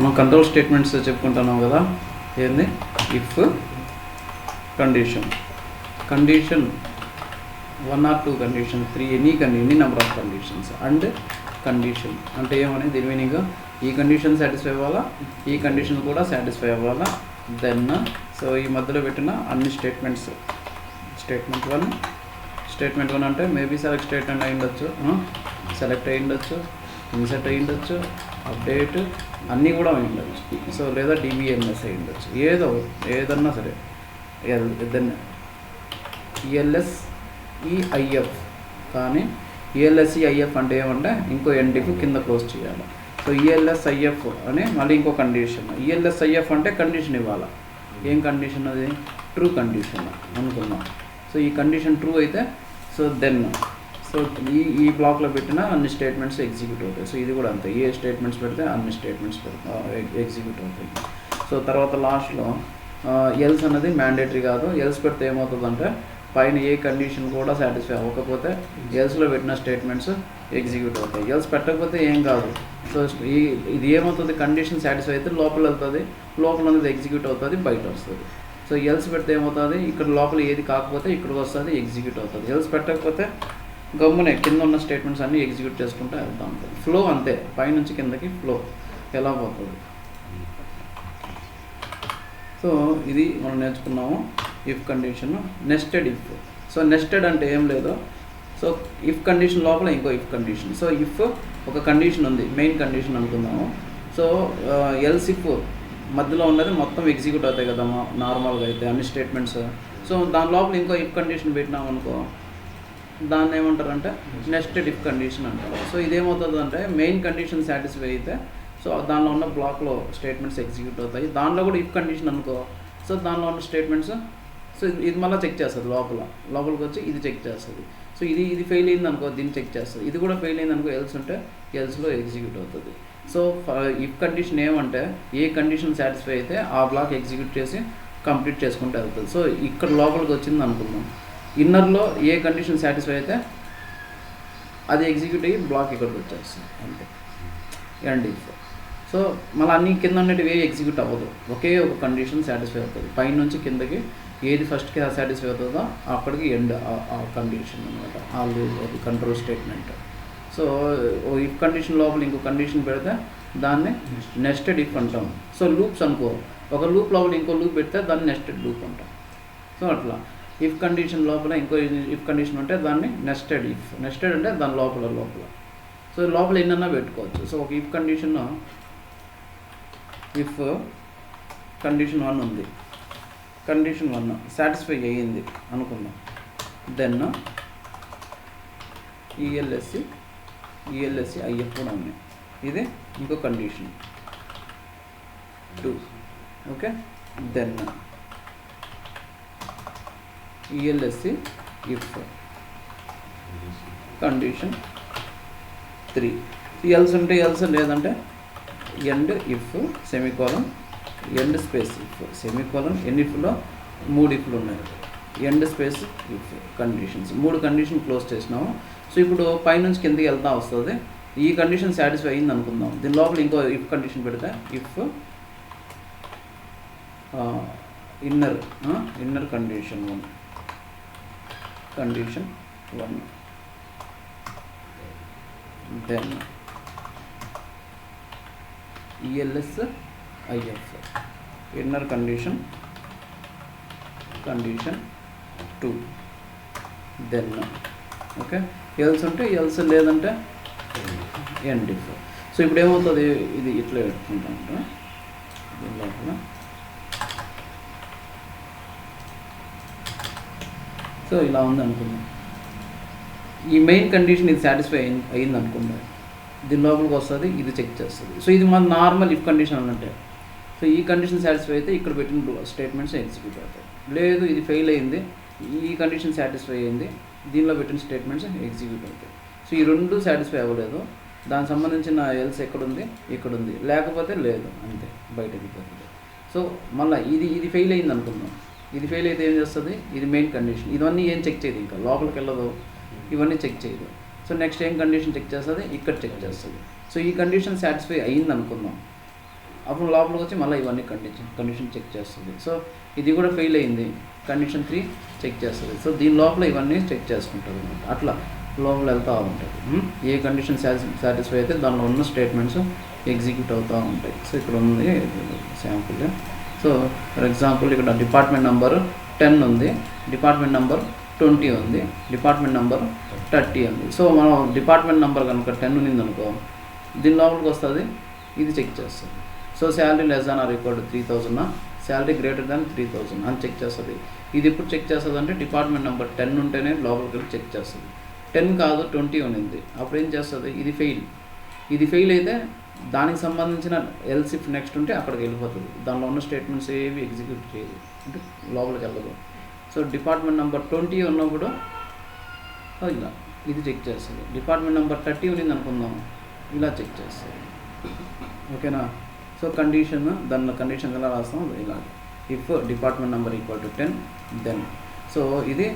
మనం control statements చెప్పుకుంటున్నాం కదా. ఏంది? If condition 1 or 2 condition 3 any number of conditions and condition అంటే ఏమని దీని మీనింగ్, ఈ కండిషన్ సాటిస్ఫై అవ్వాలా, ఈ కండిషన్ కూడా సాటిస్ఫై అవ్వాలా. దెన్ సో ఈ మధ్యలో పెట్టిన అన్ని స్టేట్మెంట్స్, స్టేట్మెంట్ 1 అంటే మేబీ సెలెక్ట్ స్టేట్మెంట్ అయి ఉండొచ్చు, సెలెక్ట్ అయి ఉండొచ్చు, ఇన్సర్ట్ అయి ఉండొచ్చు, అప్డేట్ అన్నీ కూడా అయి ఉండొచ్చు. సో లేదా డిబిఎంఎస్ అయి ఉండొచ్చు, ఏదన్నా సరే. దెన్ ELSEIF కానీ ELSEIF అంటే ఏమంటే ఇంకో ఎండిఫ్ కింద క్లోజ్ చేయాలి. సో ELSIF అని మళ్ళీ ఇంకో కండిషన్. ELSIF అంటే కండిషన్ ఇవ్వాలి. ఏం కండిషన్ అది? ట్రూ కండిషన్ అనుకున్నాం. సో ఈ కండిషన్ ట్రూ అయితే సో దెన్ సో ఈ బ్లాక్లో పెట్టిన అన్ని స్టేట్మెంట్స్ ఎగ్జిక్యూట్ అవుతాయి. సో ఇది కూడా అంతే, ఏ స్టేట్మెంట్స్ పెడితే అన్ని స్టేట్మెంట్స్ ఎగ్జిక్యూట్ అవుతాయి. సో తర్వాత లాస్ట్లో ఎల్స్ అనేది మ్యాండేటరీ కాదు. ఎల్స్ పెడితే ఏమవుతుందంటే పైన ఏ కండిషన్ కూడా సాటిస్ఫై అవ్వకపోతే ఎల్స్లో పెట్టిన స్టేట్మెంట్స్ ఎగ్జిక్యూట్ అవుతాయి. ఎల్స్ పెట్టకపోతే ఏం కాదు. సో ఇది ఏమవుతుంది, కండిషన్ సాటిస్ఫై అయితే లోపల వెళ్తుంది, లోపల అనేది ఎగ్జిక్యూట్ అవుతుంది, బయట వస్తుంది. సో ఎల్స్ పెడితే ఏమవుతుంది, ఇక్కడ లోపల ఏది కాకపోతే ఇక్కడికి వస్తుంది, ఎగ్జిక్యూట్ అవుతుంది. ఎల్స్ పెట్టకపోతే గమ్మునే కింద ఉన్న స్టేట్మెంట్స్ అన్నీ ఎగ్జిక్యూట్ చేసుకుంటూ వెళ్తూ ఉంటుంది. ఫ్లో అంతే, పైనుంచి కిందకి ఫ్లో ఎలా పోతుంది. సో ఇది మనం నేర్చుకున్నాము if condition. Nested if. So nested అంటే ఏం లేదు, సో ఇఫ్ కండిషన్ లోపల ఇంకో ఇఫ్ కండిషన్. సో ఇఫ్ ఒక కండిషన్ ఉంది, మెయిన్ కండిషన్ అనుకుందాము. సో ఎల్స్ ఇఫ్ మధ్యలో ఉన్నది మొత్తం ఎగ్జిక్యూట్ అవుతాయి కదా నార్మల్గా అయితే అన్ని స్టేట్మెంట్స్. సో దాని లోపల ఇంకో ఇఫ్ కండిషన్ పెట్టినాం అనుకో, దాన్ని ఏమంటారంటే నెస్టెడ్ ఇఫ్ కండిషన్ అంటారు. సో ఇదేమవుతుందంటే మెయిన్ కండిషన్ సాటిస్ఫై అయితే సో దానిలో ఉన్న బ్లాక్లో స్టేట్మెంట్స్ ఎగ్జిక్యూట్ అవుతాయి. దానిలో కూడా ఇఫ్ కండిషన్ అనుకో, సో దానిలో ఉన్న స్టేట్మెంట్స్ సో ఇది మళ్ళీ చెక్ చేస్తుంది, లోపలికి వచ్చి ఇది చెక్ చేస్తుంది. సో ఇది ఫెయిల్ అయింది అనుకో, దీన్ని చెక్ చేస్తుంది. ఇది కూడా ఫెయిల్ అయింది అనుకో, ఎల్స్ ఉంటే ఎల్స్లో ఎగ్జిక్యూట్ అవుతుంది. సో ఇఫ్ కండిషన్ ఏమంటే ఏ కండిషన్ సాటిస్ఫై అయితే ఆ బ్లాక్ ఎగ్జిక్యూట్ చేసి కంప్లీట్ చేసుకుంటూ వెళ్తుంది. సో ఇక్కడ లోపలికి వచ్చింది అనుకుందాం, ఇన్నర్లో ఏ కండిషన్ సాటిస్ఫై అయితే అది ఎగ్జిక్యూట్ అయ్యి బ్లాక్ ఇక్కడికి వచ్చేస్తుంది అంతే, అండ్ ఇఫ్. సో మళ్ళీ అన్ని కింద ఉన్నవి ఎగ్జిక్యూట్ అవ్వదు, ఒకే ఒక కండిషన్ సాటిస్ఫై అవుతుంది. పైనుంచి కిందకి ఏది ఫస్ట్కి సాటిస్ఫై అవుతుందో అక్కడికి ఎండ్ ఆ కండిషన్ అనమాట, అది control statement. So if condition లోపల ఇంకో కండిషన్ పెడితే దాన్ని నెస్టెడ్ ఇఫ్ అంటాం. సో లూప్స్ అనుకో, ఒక లూప్ లోపల ఇంకో లూప్ పెడితే దాన్ని నెస్టెడ్ లూప్ అంటాం. సో అట్లా ఇఫ్ కండిషన్ లోపల ఇంకో ఇఫ్ కండిషన్ ఉంటే దాన్ని నెస్టెడ్ ఇఫ్. నెస్టెడ్ అంటే దాని లోపల. సో లోపల ఎన్నన్నా పెట్టుకోవచ్చు. సో ఒక ఇఫ్ కండిషన్, ఇఫ్ కండిషన్ 1 ఉంది, కండిషన్ 1 సాటిస్ఫై అయ్యింది అనుకుందాం. దెన్ ELSEIF కూడా ఉన్నాయి. ఇది ఇంకో condition 2. Okay, then ELSEIF condition 3. Else ఉంటే ఎల్స్, లేదంటే end if semicolon, end space if semicolon. ఎన్ని ఇఫ్లో 3 ఇఫ్లు ఉన్నాయి, end space if conditions. 3 condition close చేసినాము. సో ఇప్పుడు పైనుంచి కిందకి వెళ్తా వస్తుంది. ఈ కండిషన్ సాటిస్ఫై అయింది అనుకుందాం, దీని లోపల ఇంకో ఇఫ్ కండిషన్ పెడితే if inner condition 1 then ELSIF inner condition 2 then okay, else ఉంటే ఎల్స్, లేదంటే ఎండ్ ఇఫ్. సో ఇప్పుడు ఏమవుతుంది, ఇది ఇట్లా పెట్టుకుంటాం దీని లోపల. సో ఇలా ఉంది అనుకుందాం, ఈ మెయిన్ కండిషన్ ఇది సాటిస్ఫై అయింది అనుకుందాం, దీని లోపలికి వస్తుంది, ఇది చెక్ చేస్తుంది. సో ఇది మన నార్మల్ ఇఫ్ కండిషన్ అన్నట్టే. సో ఈ కండిషన్ సాటిస్ఫై అయితే ఇక్కడ పెట్టిన స్టేట్మెంట్స్ ఎగ్జిక్యూట్ అవుతాయి. లేదు ఇది ఫెయిల్ అయింది, ఈ కండిషన్ సాటిస్ఫై అయింది, దీనిలో పెట్టిన స్టేట్మెంట్స్ ఎగ్జిక్యూట్ అవుతాయి. సో ఈ రెండు సాటిస్ఫై అవ్వలేదు, దానికి సంబంధించిన ఎల్స్ ఎక్కడుంది, ఇక్కడ ఉంది, లేకపోతే లేదు, అంతే బయటకి పోతుంది. సో మళ్ళీ ఇది ఫెయిల్ అయింది అనుకుందాం, ఇది ఫెయిల్ అయితే ఏం చేస్తుంది, ఇది మెయిన్ కండిషన్, ఇవన్నీ ఏం చెక్ చేయదు, ఇంకా లోపలికి వెళ్ళదు, ఇవన్నీ చెక్ చేయదు. సో నెక్స్ట్ ఏం కండిషన్ చెక్ చేస్తుంది, ఇక్కడ చెక్ చేస్తుంది. సో ఈ కండిషన్ సాటిస్ఫై అయ్యింది అనుకుందాం, అప్పుడు లోపలికి వచ్చి మళ్ళీ ఇవన్నీ కండిషన్ చెక్ చేస్తుంది. సో ఇది కూడా ఫెయిల్ అయింది, కండిషన్ 3 చెక్ చేస్తుంది. సో దీని లోపల ఇవన్నీ చెక్ చేసుకుంటుంది అనమాట. అట్లా లోపల వెళ్తూ ఉంటుంది. ఏ కండిషన్ సాటిస్ఫై అయితే దానిలో ఉన్న స్టేట్మెంట్స్ ఎగ్జిక్యూట్ అవుతూ ఉంటాయి. సో ఇక్కడ ఉంది శాంపుల్. సో ఫర్ ఎగ్జాంపుల్ ఇక్కడ డిపార్ట్మెంట్ నెంబర్ 10 ఉంది, డిపార్ట్మెంట్ నెంబర్ 20 ఉంది, డిపార్ట్మెంట్ నెంబర్ 30 ఉంది. సో మనం డిపార్ట్మెంట్ నెంబర్ కనుక 10 ఉంది అనుకో, దీని లోపలికి వస్తుంది, ఇది చెక్ చేస్తుంది. So salary less than or equal to 3000, salary greater than 3000 అని చెక్ చేస్తుంది. ఇది ఎప్పుడు చెక్ చేస్తుంది అంటే డిపార్ట్మెంట్ నెంబర్ 10 ఉంటేనే లోపలికి వెళ్ళి చెక్ చేస్తుంది. 10 కాదు 20 ఉంది, అప్పుడు ఏం చేస్తుంది, ఇది ఫెయిల్ అయితే దానికి సంబంధించిన ఎల్స్ ఇఫ్ నెక్స్ట్ ఉంటే అక్కడికి వెళ్ళిపోతుంది. దానిలో ఉన్న స్టేట్మెంట్స్ ఏవి ఎగ్జిక్యూట్ చేయదు, అంటే లోపలికి వెళ్ళదు. సో డిపార్ట్మెంట్ నెంబర్ 20 ఉన్నప్పుడు ఇలా ఇది చెక్ చేస్తుంది. డిపార్ట్మెంట్ నెంబర్ 30 ఉన్నింది అనుకుందాం, ఇలా చెక్ చేస్తుంది. ఓకేనా. సో కండిషన్, దానిలో కండిషన్ ఎలా రాస్తాం, ఇలా if department number equal to 10 then. So ఇది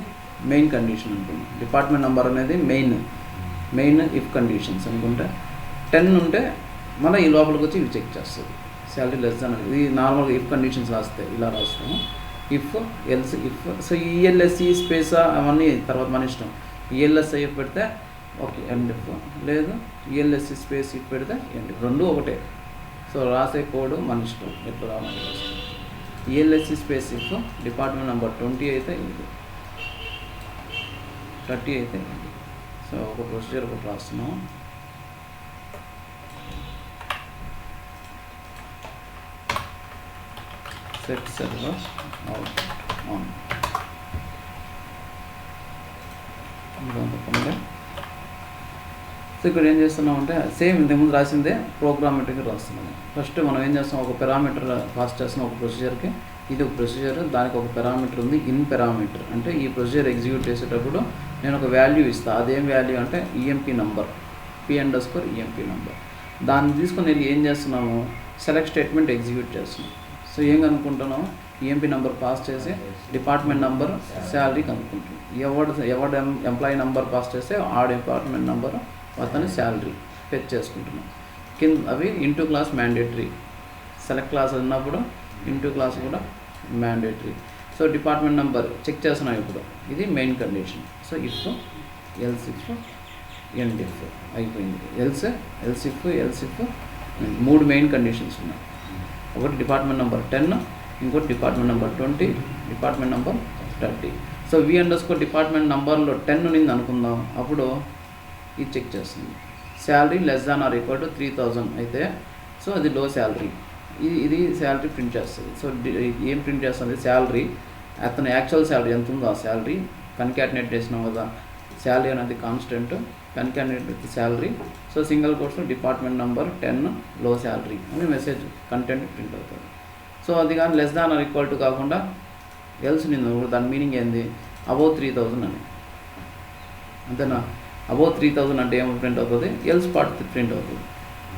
మెయిన్ కండిషన్ అనుకుంటాం. డిపార్ట్మెంట్ నెంబర్ అనేది మెయిన్ ఇఫ్ కండిషన్స్ అనుకుంటే 10 ఉంటే మన ఈ లోపలికి వచ్చి ఇవి చెక్ చేస్తుంది. శాలరీ లెస్ దాన్ అనేది ఇది నార్మల్గా ఇఫ్ కండిషన్స్ రాస్తే ఇలా రాస్తాము. If else if. సో ఈఎల్ఎస్సి స్పేసా అవన్నీ తర్వాత మన ఇష్టం. ఈఎల్ఎస్ఐ పెడితే ఓకే ఎండ్ ఇఫ్, లేదు ఈఎల్ఎస్సి స్పేస్ ఇఫ్ పెడితే ఎండ్ ఇఫ్, రెండు ఒకటే. సో రాసే కోడ్ మన ఇష్టం ఎప్పుడు రావాలి. ఈఎల్ఎస్సి స్పేస్ ఇఫ్ డిపార్ట్మెంట్ నెంబర్ 20 అయితే ఇది, 30 అయితే ఇది. సో ఒక ప్రొసీజర్ ఒకటి రాస్తున్నాం. Set serveroutput on. So ఇక్కడ ఏం చేస్తున్నామంటే సేమ్ ఇంతకుముందు రాసిందే ప్రోగ్రామేటిక్గా రాస్తున్నాము. ఫస్ట్ మనం ఏం చేస్తాం, ఒక పారామీటర్ పాస్ చేస్తున్నాం ఒక ప్రొసీజర్కి. ఇది ఒక ప్రొసీజర్, దానికి ఒక పారామీటర్ ఉంది, ఇన్ పారామీటర్. అంటే ఈ ప్రొసీజర్ ఎగ్జిక్యూట్ చేసేటప్పుడు నేను ఒక వాల్యూ ఇస్తాను. అదేం వాల్యూ అంటే ఈఎంపీ నెంబర్, p_emp నెంబర్. దాన్ని తీసుకొని వెళ్ళి ఏం చేస్తున్నాము, సెలెక్ట్ స్టేట్మెంట్ ఎగ్జిక్యూట్ చేస్తున్నాం. సో ఏం కనుక్కుంటున్నాము, ఈఎంపీ నెంబర్ పాస్ చేసి డిపార్ట్మెంట్ నెంబర్ శాలరీ కనుక్కుంటున్నాం. ఎవడు ఎంప్లాయీ నెంబర్ పాస్ చేస్తే ఆ డిపార్ట్మెంట్ నెంబర్ అతని శాలరీ ఫెచ్ చేసుకుంటున్నాం. కింద అవి into clause mandatory, select clause ఉన్నప్పుడు ఇంటూ క్లాస్ కూడా mandatory. So department number check చేస్తున్నాం ఇప్పుడు, ఇది main condition. So if else if end if అయిపోయింది. ఎల్స్ ఇఫ్ 3 మెయిన్ కండిషన్స్ ఉన్నాయి. ఒకటి డిపార్ట్మెంట్ నెంబర్ 10, ఇంకోటి department number 20, department number 30. So v_ department నెంబర్లో 10 ఉన్నింది అనుకుందాం, అప్పుడు ఇది చెక్ చేస్తుంది. Salary less than or equal to 3000 అయితే సో అది లో శాలరీ, ఇది శాలరీ ప్రింట్ చేస్తుంది. సో ఏం ప్రింట్ చేస్తుంది, శాలరీ అతను యాక్చువల్ శాలరీ ఎంత ఉందో ఆ శాలరీ కన్కాటినేట్ చేసినాం కదా. శాలరీ అనేది constant, concatenate with salary. So single కోట్స్లో డిపార్ట్మెంట్ నెంబర్ 10 లో శాలరీ అని మెసేజ్ కంటెంట్ ప్రింట్ అవుతుంది. సో అది కానీ less than or equal to కాకుండా ఎల్స్ నింది, దాని మీనింగ్ ఏంది, అబౌవ్ 3000 అని. అంతేనా. అబౌవ్ 3000 అంటే ఏమో ప్రింట్ అవుతుంది, ఎల్స్ పార్ట్ ప్రింట్ అవుతుంది.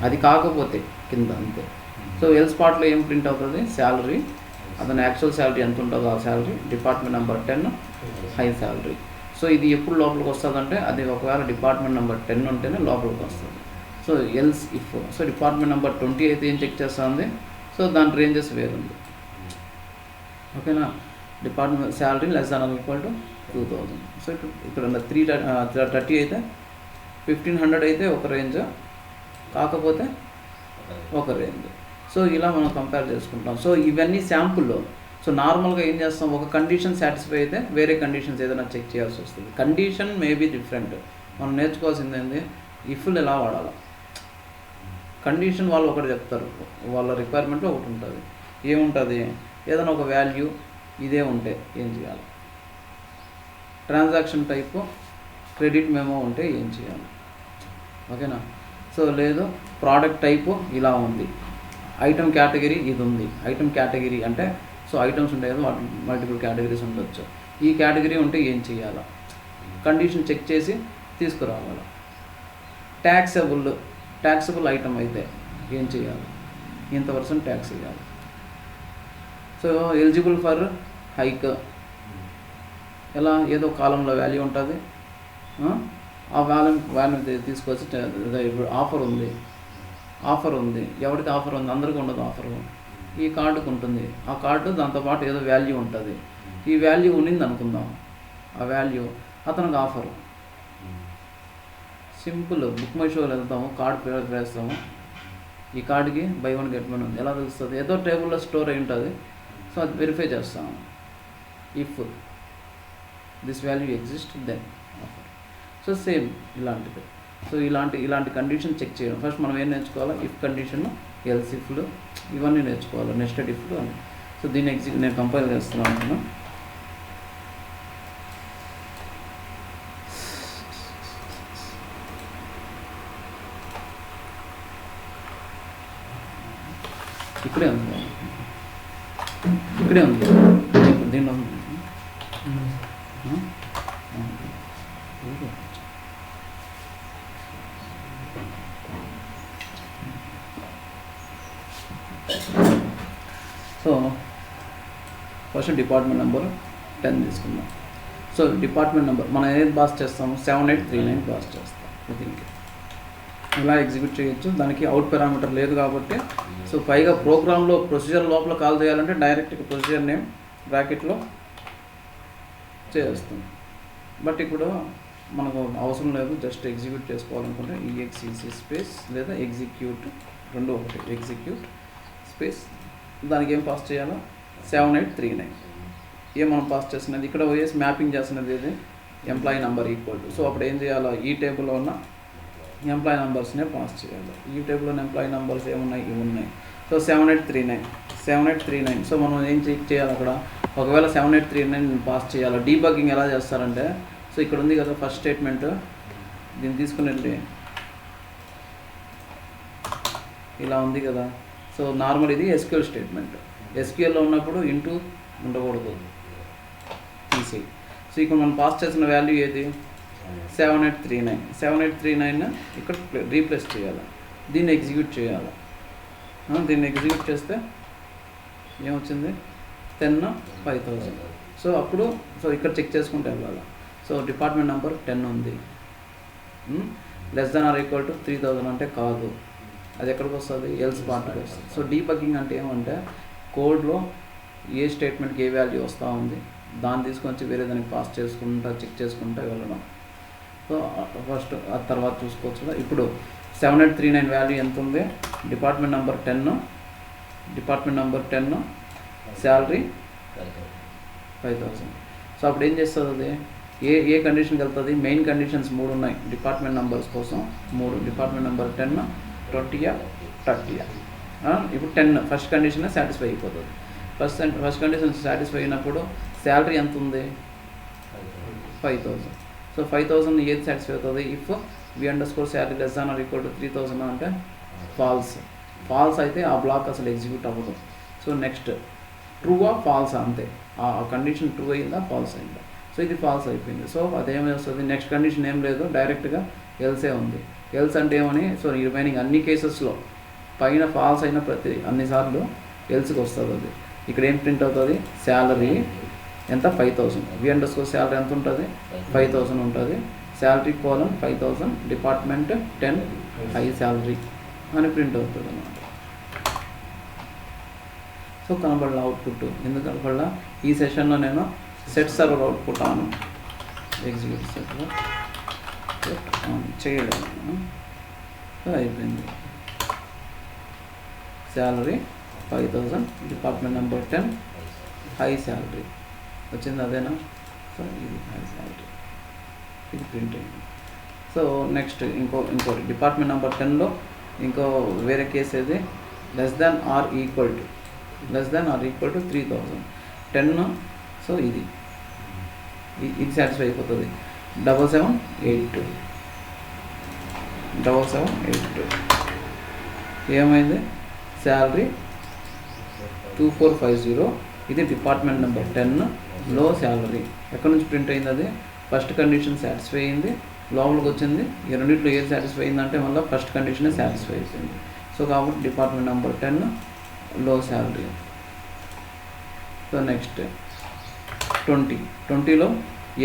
అది కాకపోతే కింద అంతే. సో ఎల్స్ పార్ట్లో ఏం ప్రింట్ అవుతుంది, శాలరీ, అతను యాక్చువల్ శాలరీ ఎంత ఉంటుందో ఆ salary, department number 10 high salary. So ఇది ఎప్పుడు లోపలికి వస్తుందంటే అది ఒకవేళ డిపార్ట్మెంట్ నెంబర్ 10 ఉంటేనే లోపలికి వస్తుంది. So else if. So department number 20 అయితే ఏం చెక్ చేస్తుంది, సో దాని రేంజెస్ వేరుంది. ఓకేనా. Department salary less than or equal to 2000. So ఇక్కడ 330 అయితే 1500 అయితే ఒక రేంజ్, కాకపోతే ఒక రేంజ్. సో ఇలా మనం కంపేర్ చేసుకుంటాం. సో ఇవన్నీ శాంపుల్లో. సో నార్మల్గా ఏం చేస్తాం, ఒక కండిషన్ సాటిస్ఫై అయితే వేరే కండిషన్స్ ఏదైనా చెక్ చేయాల్సి వస్తుంది. Condition maybe different. మనం నేర్చుకోవాల్సింది ఏంటి, ఇఫ్లు ఎలా వాడాలి. కండిషన్ వాళ్ళు ఒకటి చెప్తారు, వాళ్ళ రిక్వైర్మెంట్లో ఒకటి ఉంటుంది. ఏముంటుంది, ఏదైనా ఒక వాల్యూ ఇదే ఉంటే ఏం చేయాలి, ట్రాన్సాక్షన్ టైపు క్రెడిట్ మెమో ఉంటే ఏం చేయాలి. ఓకేనా. సో లేదు ప్రోడక్ట్ టైపు ఇలా ఉంది, ఐటమ్ కేటగిరీ ఇది ఉంది. ఐటమ్ కేటగిరీ అంటే సో ఐటమ్స్ ఉంటాయి కదా, మల్టిపుల్ కేటగిరీస్ ఉండొచ్చు. ఈ కేటగిరీ ఉంటే ఏం చేయాలా, కండిషన్ చెక్ చేసి తీసుకురావాలి. ట్యాక్సబుల్ ఐటమ్ అయితే ఏం చేయాలి, ఇంత % ట్యాక్స్ ఇవ్వాలి. సో ఎలిజిబుల్ ఫర్ హైక్, ఎలా ఏదో కాలంలో వాల్యూ ఉంటుంది, ఆ వాల్యూ తీసుకొచ్చి ఇప్పుడు ఆఫర్ ఉంది ఆఫర్ ఉంది, ఎవరికి ఆఫర్ ఉంది? అందరికీ ఉండదు ఆఫరు, ఈ కార్డుకు ఉంటుంది. ఆ కార్డు దాంతోపాటు ఏదో వాల్యూ ఉంటుంది. ఈ వాల్యూ ఉండింది అనుకుందాం, ఆ వాల్యూ అతనికి ఆఫరు. సింపుల్, బుక్ మై షోలో వెళ్తాము, కార్డు పేరు వేస్తాము, ఈ కార్డుకి బై 1 get 1 ఉంది. ఎలా తెలుస్తుంది? ఏదో టేబుల్లో స్టోర్ అయి ఉంటుంది. సో అది వెరిఫై చేస్తాము. If this value exist then offer. So same ఇలాంటిది. సో ఇలాంటి కండిషన్ చెక్ చేయడం. ఫస్ట్ మనం ఏం నేర్చుకోవాలి? ఇఫ్ కండిషన్, ఎల్స్ ఇఫ్లు, ఇవన్నీ నేర్చుకోవాలి, నెస్టెడ్ ఇఫ్లు అని. సో దీన్ని నేను కంపైల్ చేస్తున్నాను అనుకున్నా. ఇక్కడే ఉంది, దీనిలో ఉంది. సో ఫస్ట్ డిపార్ట్మెంట్ నెంబర్ 10 తీసుకుందాం. సో డిపార్ట్మెంట్ నెంబర్ మనం ఏది పాస్ చేస్తాము? 7839 పాస్ చేస్తాం. దీనికి ఇలా ఎగ్జిక్యూట్ చేయొచ్చు. దానికి అవుట్ పారామీటర్ లేదు కాబట్టి. సో పైగా ప్రోగ్రాంలో ప్రొసీజర్ లోపల కాల్ చేయాలంటే డైరెక్ట్గా ప్రొసీజర్ నేమ్ బ్రాకెట్లో చేస్తాం. బట్ ఇప్పుడు మనకు అవసరం లేదు, జస్ట్ ఎగ్జిక్యూట్ చేసుకోవాలనుకుంటే EXEC స్పేస్ లేదా ఎగ్జిక్యూట్, రెండు ఒకటి, ఎగ్జిక్యూట్ స్పేస్. దానికి ఏం పాస్ చేయాలో 7839 ఏం మనం పాస్ చేస్తున్నది. ఇక్కడ వేసి మ్యాపింగ్ చేస్తున్నది ఏది? Employee number equal to. So అప్పుడు ఏం చేయాలో? ఈ టేబుల్లో ఉన్న ఎంప్లాయీ నెంబర్స్నే పాస్ చేయాలి. ఈ టేబుల్లో ఎంప్లాయీ నెంబర్స్ ఏమున్నాయి? ఇవి ఉన్నాయి. సో 7839. సో మనం ఏం చేయాలి అక్కడ? ఒకవేళ 7839 పాస్ చేయాలి. డీబగ్గింగ్ ఎలా చేస్తారంటే, సో ఇక్కడ ఉంది కదా ఫస్ట్ స్టేట్మెంట్, దీన్ని తీసుకుని ఇలా ఉంది కదా. సో నార్మల్ ఇది SQL స్టేట్మెంట్. SQLలో ఉన్నప్పుడు ఇంటూ ఉండకూడదు, తీసి. సో ఇక్కడ మనం పాస్ చేసిన వాల్యూ ఏది? 7839 ఇక్కడ రీప్లేస్ చేయాలి. దీన్ని ఎగ్జిక్యూట్ చేయాలి. దీన్ని ఎగ్జిక్యూట్ చేస్తే ఏమొచ్చింది? 10,5000. సో అప్పుడు ఇక్కడ చెక్ చేసుకుంటూ వెళ్ళాలి. సో డిపార్ట్మెంట్ నెంబర్ 10 ఉంది, less than or equal to 3000 అంటే కాదు, అది ఎక్కడికి వస్తుంది? ఎల్స్ పార్ట్కి వస్తుంది. సో డీబగ్గింగ్ అంటే ఏమంటే కోడ్లో ఏ స్టేట్మెంట్కి ఏ వాల్యూ వస్తూ ఉంది దాన్ని తీసుకొచ్చి వేరే దానికి పాస్ చేసుకుంటా చెక్ చేసుకుంటూ వెళ్ళడం. సో ఫస్ట్ ఆ తర్వాత చూసుకోవచ్చు. ఇప్పుడు 7839 వాల్యూ ఎంత ఉంది? Department number 10, salary 5000. సో అప్పుడు ఏం చేస్తుంది అది? ఏ కండిషన్కి వెళ్తుంది? మెయిన్ కండిషన్స్ 3 ఉన్నాయి డిపార్ట్మెంట్ నెంబర్స్ కోసం, 3. Department number 10, 20, 30. ఇప్పుడు 10 ఫస్ట్ కండిషన్ సాటిస్ఫై అయిపోతుంది. ఫస్ట్ కండిషన్ సాటిస్ఫై అయినప్పుడు శాలరీ ఎంత ఉంది? 5000. సో 5000 ఏది సాటిస్ఫై అవుతుంది? If v_salary less than or equal to 3000 అంటే ఫాల్స్ అయితే ఆ బ్లాక్ అసలు ఎగ్జిక్యూట్ అవ్వదు. సో నెక్స్ట్ ట్రూవా ఫాల్సా, అంతే. ఆ కండిషన్ ట్రూ అయిందా ఫాల్స్ అయిందా? సో ఇది ఫాల్స్ అయిపోయింది. సో అదేమి వస్తుంది? నెక్స్ట్ కండిషన్ ఏం లేదు, డైరెక్ట్గా ఎల్సే ఉంది. ఎల్స్ అంటే ఏమని? సో రిమైనింగ్ అన్ని కేసెస్లో పైన ఫాల్స్ అయిన అన్నిసార్లు ఎల్స్కి వస్తుంది. అది ఇక్కడ ఏం ప్రింట్ అవుతుంది? శాలరీ ఎంత? 5000. v_salary ఎంత ఉంటుంది? 5000 ఉంటుంది. Salary colon 5000, department 10, high salary అని ప్రింట్ అవుతుంది అన్నమాట. సో కనబడాల అవుట్పుట్. ఎందుకు కనబడాల? ఈ సెషన్లో నేను set server output on execute సెట్లో చేయలేము. సో అయిపోయింది. Salary 5000, department number 10, high salary వచ్చింది, అదేనా? సో ఇది హై శాలరీ, ఇది ప్రింట్ అయింది. సో నెక్స్ట్ ఇంకోటి డిపార్ట్మెంట్ నెంబర్ 10లో ఇంకో వేరే కేసు ఏది? Less than or equal to 3000, 10. So ఇది సాటిస్ఫై అయిపోతుంది. 7782 ఏమైంది? శాలరీ 2450. ఇది డిపార్ట్మెంట్ నెంబర్ 10, లో శాలరీ. ఎక్కడి నుంచి ప్రింట్ అయింది? అది ఫస్ట్ కండిషన్ సాటిస్ఫై అయింది, లోపలికి వచ్చింది. ఈ రెండింటిలో ఏది సాటిస్ఫై అయిందంటే మళ్ళీ ఫస్ట్ కండిషనే సాటిస్ఫై అయిపోయింది. సో కాబట్టి డిపార్ట్మెంట్ నెంబర్ 10, లో శాలరీ. సో నెక్స్ట్ 20లో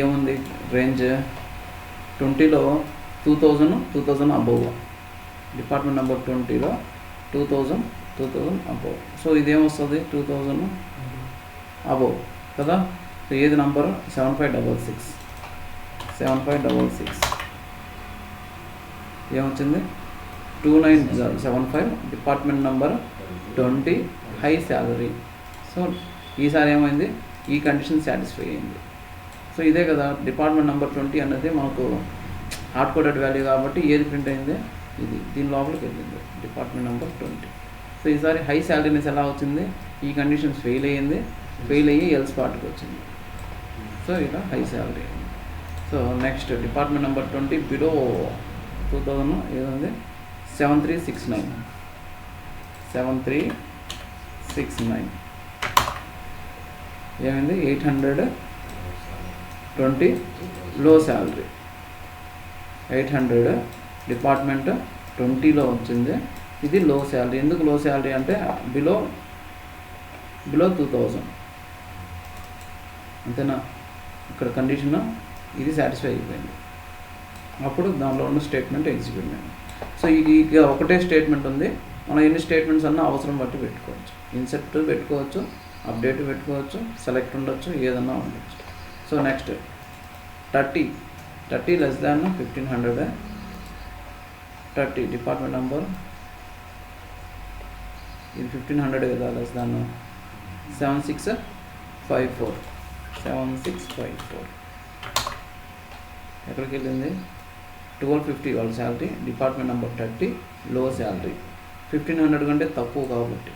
ఏముంది? రేంజ్ 20లో 2000 అబోవ్. డిపార్ట్మెంట్ నెంబర్ 20లో 2000 అబోవ్. సో ఇదేమొస్తుంది 2000 అబోవ్ కదా. సో ఏది నంబర్ 7566 ఏమొచ్చింది 29075 department number 20 high salary. So ఈసారి ఏమైంది ఈ కండిషన్ సాటిస్ఫై అయింది. సో ఇదే కదా డిపార్ట్మెంట్ నెంబర్ 20 అనేది మనకు హార్డ్ కోడెడ్ వాల్యూ కాబట్టి ఏది ప్రింట్ అయింది ఇది దీని లోపలికి వెళ్ళింది డిపార్ట్మెంట్ నెంబర్ 20. సో ఈసారి హై శాలరీనెస్ ఎలా వచ్చింది ఈ కండిషన్స్ ఫెయిల్ అయ్యి ఎల్స్ పార్ట్కి వచ్చింది. సో ఇలా హై శాలరీ అయింది. So next department number 20 below 2000 ఏదండి 7369 ఏమైంది 820 లో శాలరీ 800 డిపార్ట్మెంట్ 20లో వచ్చింది. ఇది లో శాలరీ. ఎందుకు లో శాలరీ అంటే బిలో 2000 అంతేనా. ఇక్కడ కండిషన్ ఇది సాటిస్ఫై అయిపోయింది. అప్పుడు దానిలో ఉన్న స్టేట్మెంట్ ఎగ్జిక్యూట్ అయింది. సో ఇక ఒకటే స్టేట్మెంట్ ఉంది. మనం ఎన్ని స్టేట్మెంట్స్ అన్నా అవసరం బట్టి పెట్టుకోవచ్చు. ఇన్సెప్ట్ పెట్టుకోవచ్చు, అప్డేట్ పెట్టుకోవచ్చు, సెలెక్ట్ ఉండొచ్చు, ఏదన్నా ఉండొచ్చు. So next 30 less than 1500 30 department number ఇది 1500 కదా లెస్ దాన్ 7654 ఎక్కడికి వెళ్ళింది 1250 వాళ్ళ శాలరీ. డిపార్ట్మెంట్ నెంబర్ 30 లో శాలరీ 1500 కంటే తక్కువ కాబట్టి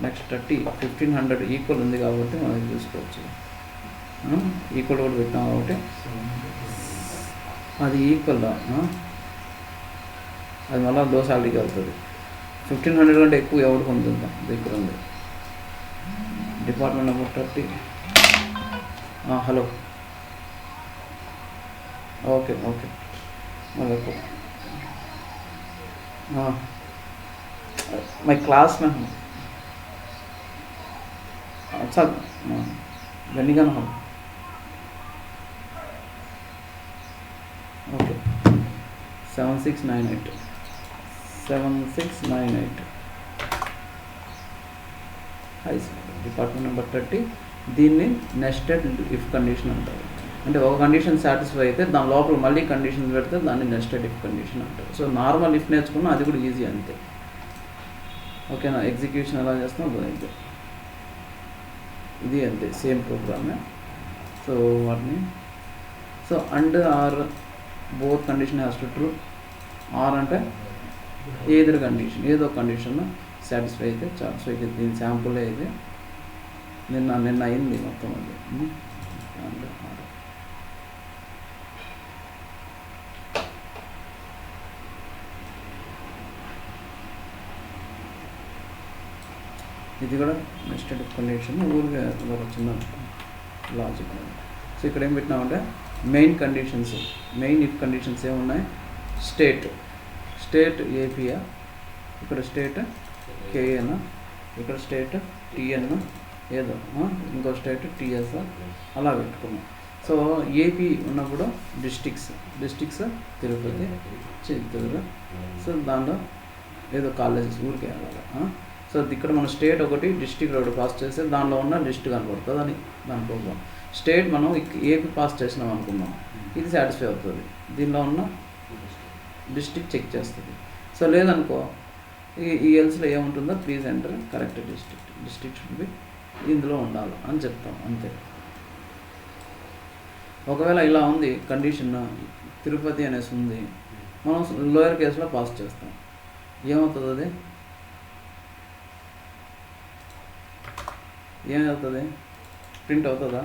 నెక్స్ట్ 1500 ఈక్వల్ ఉంది కాబట్టి మనం చూసుకోవచ్చు. ఈక్వల్ కూడా పెట్టాం కాబట్టి అది ఈక్వల్ అది మళ్ళీ లో శాలరీకి వెళ్తుంది. 1500 కంటే ఎక్కువ ఎవరికి ఉంటుందా దగ్గర ఉంది. డిపార్ట్మెంట్ నెంబర్ 30 హలో ఓకే मैं क्लास में हूँ. अच्छा गनीगन हूँ. ओके 7698 హై డిపార్ట్మెంట్ నెంబర్ 30 దీన్ని నెస్టెడ్ ఇఫ్ కండిషన్ అంటారు. అంటే ఒక కండిషన్ సాటిస్ఫై అయితే దాని లోపల మళ్ళీ కండిషన్ పెడితే దాన్ని నెస్టెడ్ ఇఫ్ కండిషన్ అంటారు. సో నార్మల్ ఇఫ్ నేర్చుకున్నా అది కూడా ఈజీ అంతే. ఓకేనా. ఎగ్జిక్యూషన్ ఎలా చేస్తాం అయితే ఇది అంతే సేమ్ ప్రోగ్రామే. సో వాటిని so and or both condition has to true. Or అంటే ఏదో కండిషన్ కండిషన్ సాటిస్ఫై అయితే చాలు. సో ఇది దీని శాంపుల్ అయితే నిన్న అయింది మొత్తం అది. అండ్ ఆర్ ఇది కూడా నెస్టెడ్ కండిషన్ ఊరిగా ఒక చిన్న లాజిక్. సో ఇక్కడ ఏం పెట్టినామంటే మెయిన్ ఇఫ్ కండిషన్స్ ఏమున్నాయి స్టేట్ ఏపీయా, ఇక్కడ స్టేట్ కేఏనా, ఇక్కడ స్టేట్ టీఎన్ ఏదో ఇంకో స్టేట్ టీఎస్ అలా పెట్టుకున్నాం. సో ఏపీ ఉన్నప్పుడు డిస్ట్రిక్ట్స్ తిరుపతి చిత్తూరు. సో దాంట్లో ఏదో కాలేజెస్ ఊరికే అలాగా. సో ఇక్కడ మన స్టేట్ ఒకటి డిస్ట్రిక్ట్ ఒకటి పాస్ చేస్తే దానిలో ఉన్న లిస్ట్ కనబడుతుంది అని దాని ప్రోగ్రామ్. స్టేట్ మనం ఏపీ పాస్ చేసినాం అనుకున్నాం, ఇది సాటిస్ఫై అవుతుంది. దీనిలో ఉన్న డిస్ట్రిక్ట్ చెక్ చేస్తుంది. సో లేదనుకో ఈ ఎల్స్లో ఏముంటుందో please enter correct district should be ఇందులో ఉండాలి అని చెప్తాం అంతే. ఒకవేళ ఇలా ఉంది కండిషన్ తిరుపతి అనేసి ఉంది, మనం లోయర్ కేసులో పాస్ చేస్తాం, ఏమవుతుంది అది ఏమవుతుంది ప్రింట్ అవుతుందా?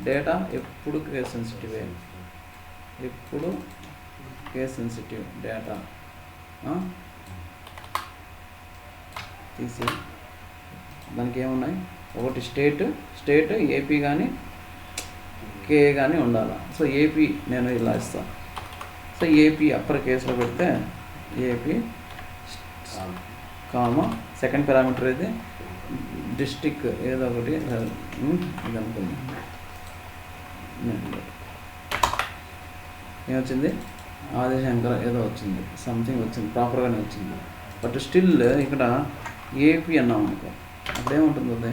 డేటా ఎప్పుడు కేస్ సెన్సిటివ్ డేటా తీసి దానికి ఏమున్నాయి ఒకటి స్టేట్ ఏపీ కానీ కేఏ కానీ ఉండాలి. సో ఏపీ నేను ఇలా ఇస్తాను. సో ఏపీ అప్పర్ కేసులో పెడితే ఏపీ సెకండ్ పారామీటర్ అయితే డిస్ట్రిక్ట్ ఏదో ఒకటి ఇది అనుకుంది. ఏమొచ్చింది ఆదిశంకర్ ఏదో వచ్చింది, సంథింగ్ వచ్చింది, ప్రాపర్గానే వచ్చింది. బట్ స్టిల్ ఇక్కడ ఏపీ అన్నాం అనుకో, అప్పుడేముంటుంది అది?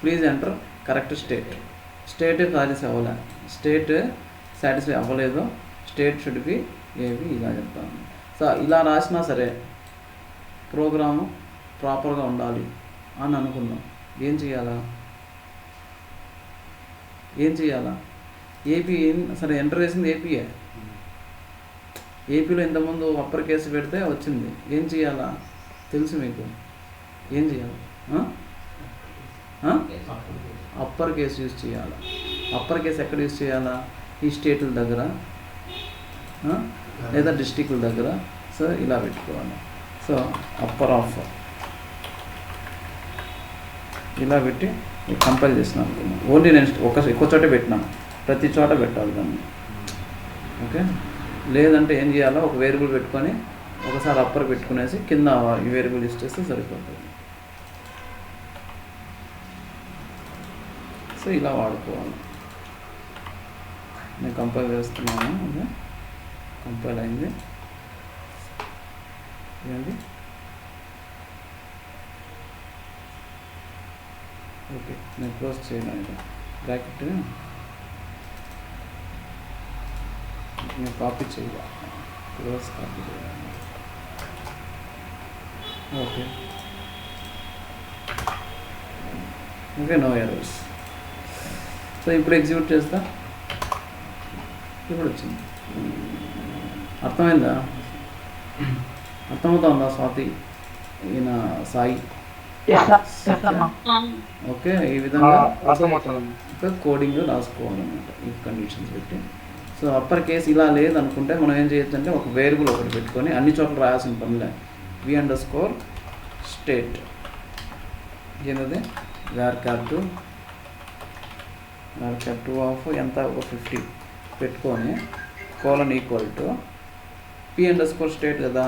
Please enter correct state. State satisfy అవ్వలేదు, స్టేట్ షుడ్ బి ఏపీ, ఇలా చెప్తాను. సో ఇలా రాసినా సరే ప్రోగ్రాము ప్రాపర్గా ఉండాలి అని అనుకుందాం. ఏం చేయాలా? ఏపీ సరే ఎంటర్ చేసింది ఏపీయే. ఏపీలో ఇంతకుముందు అప్పర్ కేసు పెడితే వచ్చింది. ఏం చేయాలా తెలుసు మీకు? ఏం చేయాలి? అప్పర్ కేసు యూజ్ చేయాలి. అప్పర్ కేసు ఎక్కడ యూజ్ చేయాలా? ఈ స్టేట్ల దగ్గర లేదా డిస్టిక్ల దగ్గర. సో ఇలా పెట్టుకోవాలి. సో అప్పర్ ఆఫ్ ఇలా పెట్టి కంపైల్ చేసినాను అనుకున్నాను. ఓన్లీ నేను ఎక్కువ చోటే పెట్టినాను, ప్రతి చోట పెట్టాలి దాన్ని. ఓకే, లేదంటే ఏం చేయాలో ఒక వేరియబుల్ పెట్టుకొని ఒకసారి అప్పర్ పెట్టుకునేసి కింద ఈ వేరియబుల్ యూజ్ చేస్తే సరిపోతుంది. సో ఇలా వాడుకోవాలి. నేను కంపైల్ చేస్తున్నాను. అదే కంపైల్ అయింది. ఏంటి? ఓకే, నేను క్లోజ్ చేయడానికి బ్రాకెట్ నేను కాపీ చేయాలి. క్లోజ్ కాపీ చేయాలి. Okay, no errors. సో ఇప్పుడు ఎగ్జిక్యూట్ చేస్తా. ఇప్పుడు వచ్చింది. అర్థమైందా? అర్థమవుతా ఉందా స్వాతి? ఈయన సాయి. ఓకే, ఈ విధంగా కోడింగ్ రాసుకోవాలన్నమాట ఈ కండిషన్స్ పెట్టి. సో అప్పర్ కేసు ఇలా లేదనుకుంటే మనం ఏం చేయొచ్చు అంటే ఒక వేరియబుల్ ఒకటి పెట్టుకొని అన్ని చోట్ల రాయాల్సిన పనిలే. v_state ఏంటది? var_2 ఆఫ్ ఎంత, ఒక 50 పెట్టుకొని కోలన్ ఈక్వల్ టు p_state కదా.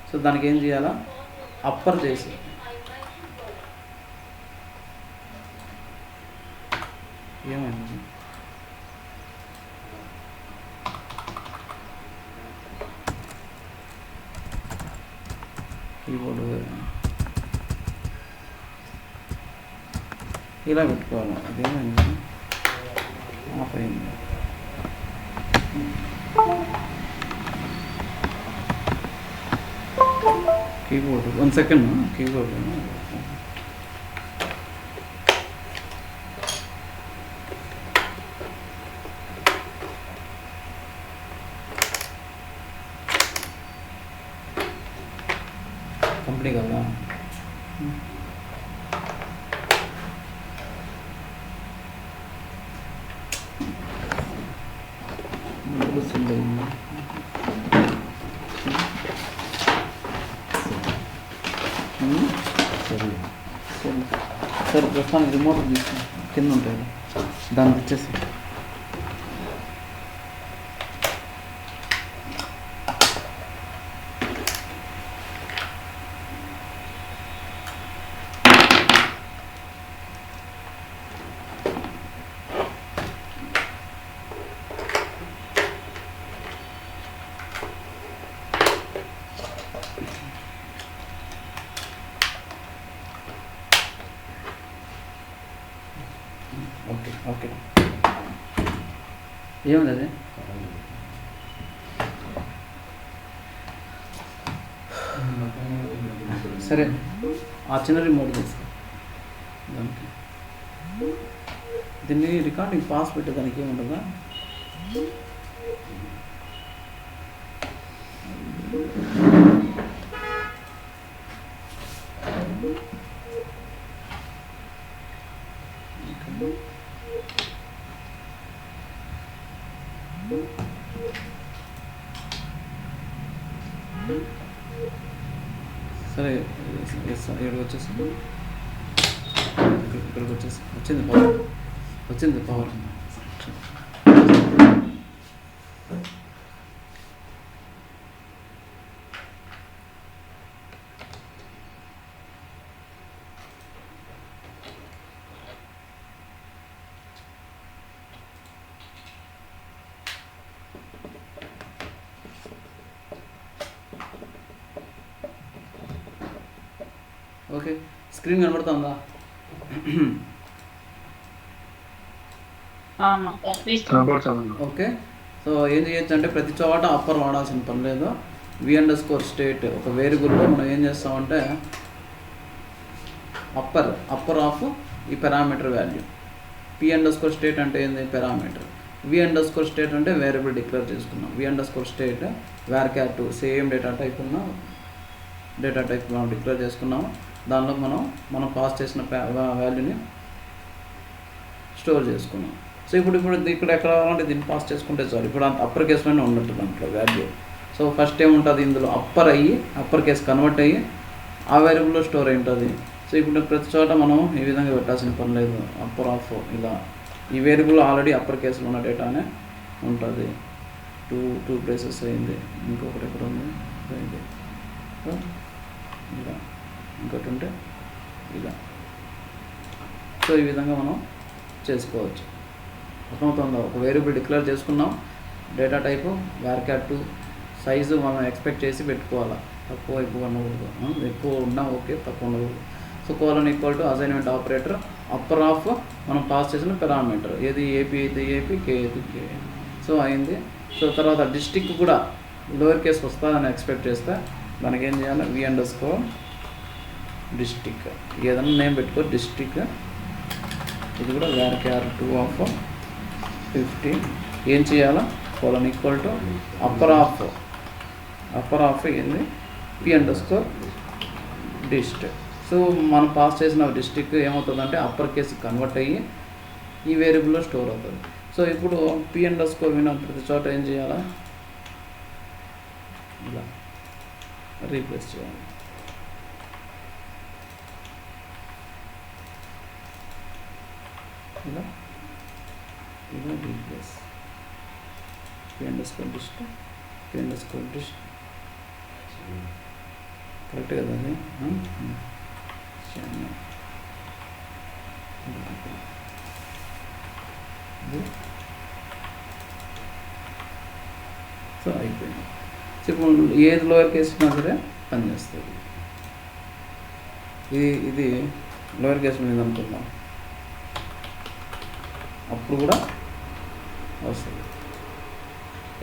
సో దానికి ఏం చేయాలా? అప్పర్ చేసి ఏమైంది? కీబోర్డు ఇలా పెట్టుకోవాలి. అదేమైంది? ఆఫ్ అయింది. Keyboard 1 second. కీబోర్డు కంప్లీట్ కదా. సరే ప్రస్తుతానికి రిమోట్ తీసుకుని కింద ఉంటుంది, దాన్ని ఇచ్చేసి. ఓకే, ఏముంది అది? సరే, ఆ చిన్న రిమోట్ తీసుకో. దానికి దీన్ని రికార్డింగ్ పాస్ పెట్టేదానికి ఏముంటుందా? సరే, ఇక్కడికి వచ్చేసి వచ్చింది పవర్. ఓకే, స్క్రీన్ కనబడుతుందా? ఓకే, సో ఏం చేయొచ్చు అంటే ప్రతి చోట అప్పర్ వాడాల్సిన పని లేదు. v_state ఒక వేరియబుల్లో మనం ఏం చేస్తామంటే అప్పర్ ఆఫ్ ఈ పారామీటర్ వాల్యూ. p_state అంటే ఏంది? పారామీటర్. v_state అంటే వేరియబుల్ డిక్లేర్ చేసుకున్నాం. v_state varchar2 same data type మనం డిక్లేర్ చేసుకున్నాము. దానిలో మనం పాస్ చేసిన వాల్యూని స్టోర్ చేసుకున్నాం. సో ఇప్పుడు ఇక్కడ ఎక్కడ కావాలంటే దీన్ని పాస్ చేసుకుంటే చాలు. ఇప్పుడు అప్పర్ కేసులోనే ఉన్నట్టు దాంట్లో వాల్యూ. సో ఫస్ట్ ఏముంటుంది ఇందులో? అప్పర్ కేస్ కన్వర్ట్ అయ్యి ఆ వేరియబుల్లో స్టోర్ అయి ఉంటుంది. సో ఇప్పుడు ప్రతి చోట మనం ఈ విధంగా పెట్టాల్సిన పని లేదు. అప్పర్ ఆఫ్ ఇలా ఈ వేరియబుల్ ఆల్రెడీ అప్పర్ కేసులో ఉన్న డేటానే ఉంటుంది. టూ ప్లేసెస్ అయింది. ఇంకొకటి ఎక్కడ ఉంది? ఇది ఇలా, ఇంకోటి ఉంటే ఇలా. సో ఈ విధంగా మనం చేసుకోవచ్చు. అర్థమవుతుందా? ఒక వేరియబుల్ డిక్లేర్ చేసుకున్నాం, డేటా టైపు varchar2, సైజు మనం ఎక్స్పెక్ట్ చేసి పెట్టుకోవాలి. ఎక్కువ ఉండకూడదు, ఎక్కువ ఉన్నా ఓకే, తక్కువ ఉండకూడదు. So colon equal to assignment operator upper of మనం పాస్ చేసిన పారామీటర్. ఏది ఏపీ అయితే ఏపీ, కే అయితే కే. సో అయింది. సో తర్వాత డిస్ట్రిక్ట్ కూడా లోయర్ కేస్ వస్తుందని ఎక్స్పెక్ట్ చేస్తే దానికి ఏం చేయాలి? v_district ఏదైనా నేమ్ పెట్టుకో. డిస్ట్రిక్ట్ ఇది కూడా varchar2 ఆఫ్ 50 ఏం చేయాలా? Colon equal to upper of ఏంది? p_dist. సో మనం పాస్ చేసిన డిస్ట్రిక్ట్ ఏమవుతుందంటే అప్పర్ కేసు కన్వర్ట్ అయ్యి ఈ వేరియబుల్లో స్టోర్ అవుతుంది. సో ఇప్పుడు p_విన ప్రతి చోట ఏం చేయాలా? ఇలా రీప్లేస్ చేయాలి. ఇలా రీప్లేస్ p_dist కరెక్ట్ కదా అది? సో అయిపోయింది. సో ఇప్పుడు ఏది లోయర్ కేసు ఉన్నా సరే పనిచేస్తుంది. ఇది లోయర్ కేసు మీద అనుకుందాం, అప్పుడు కూడా వస్తుంది.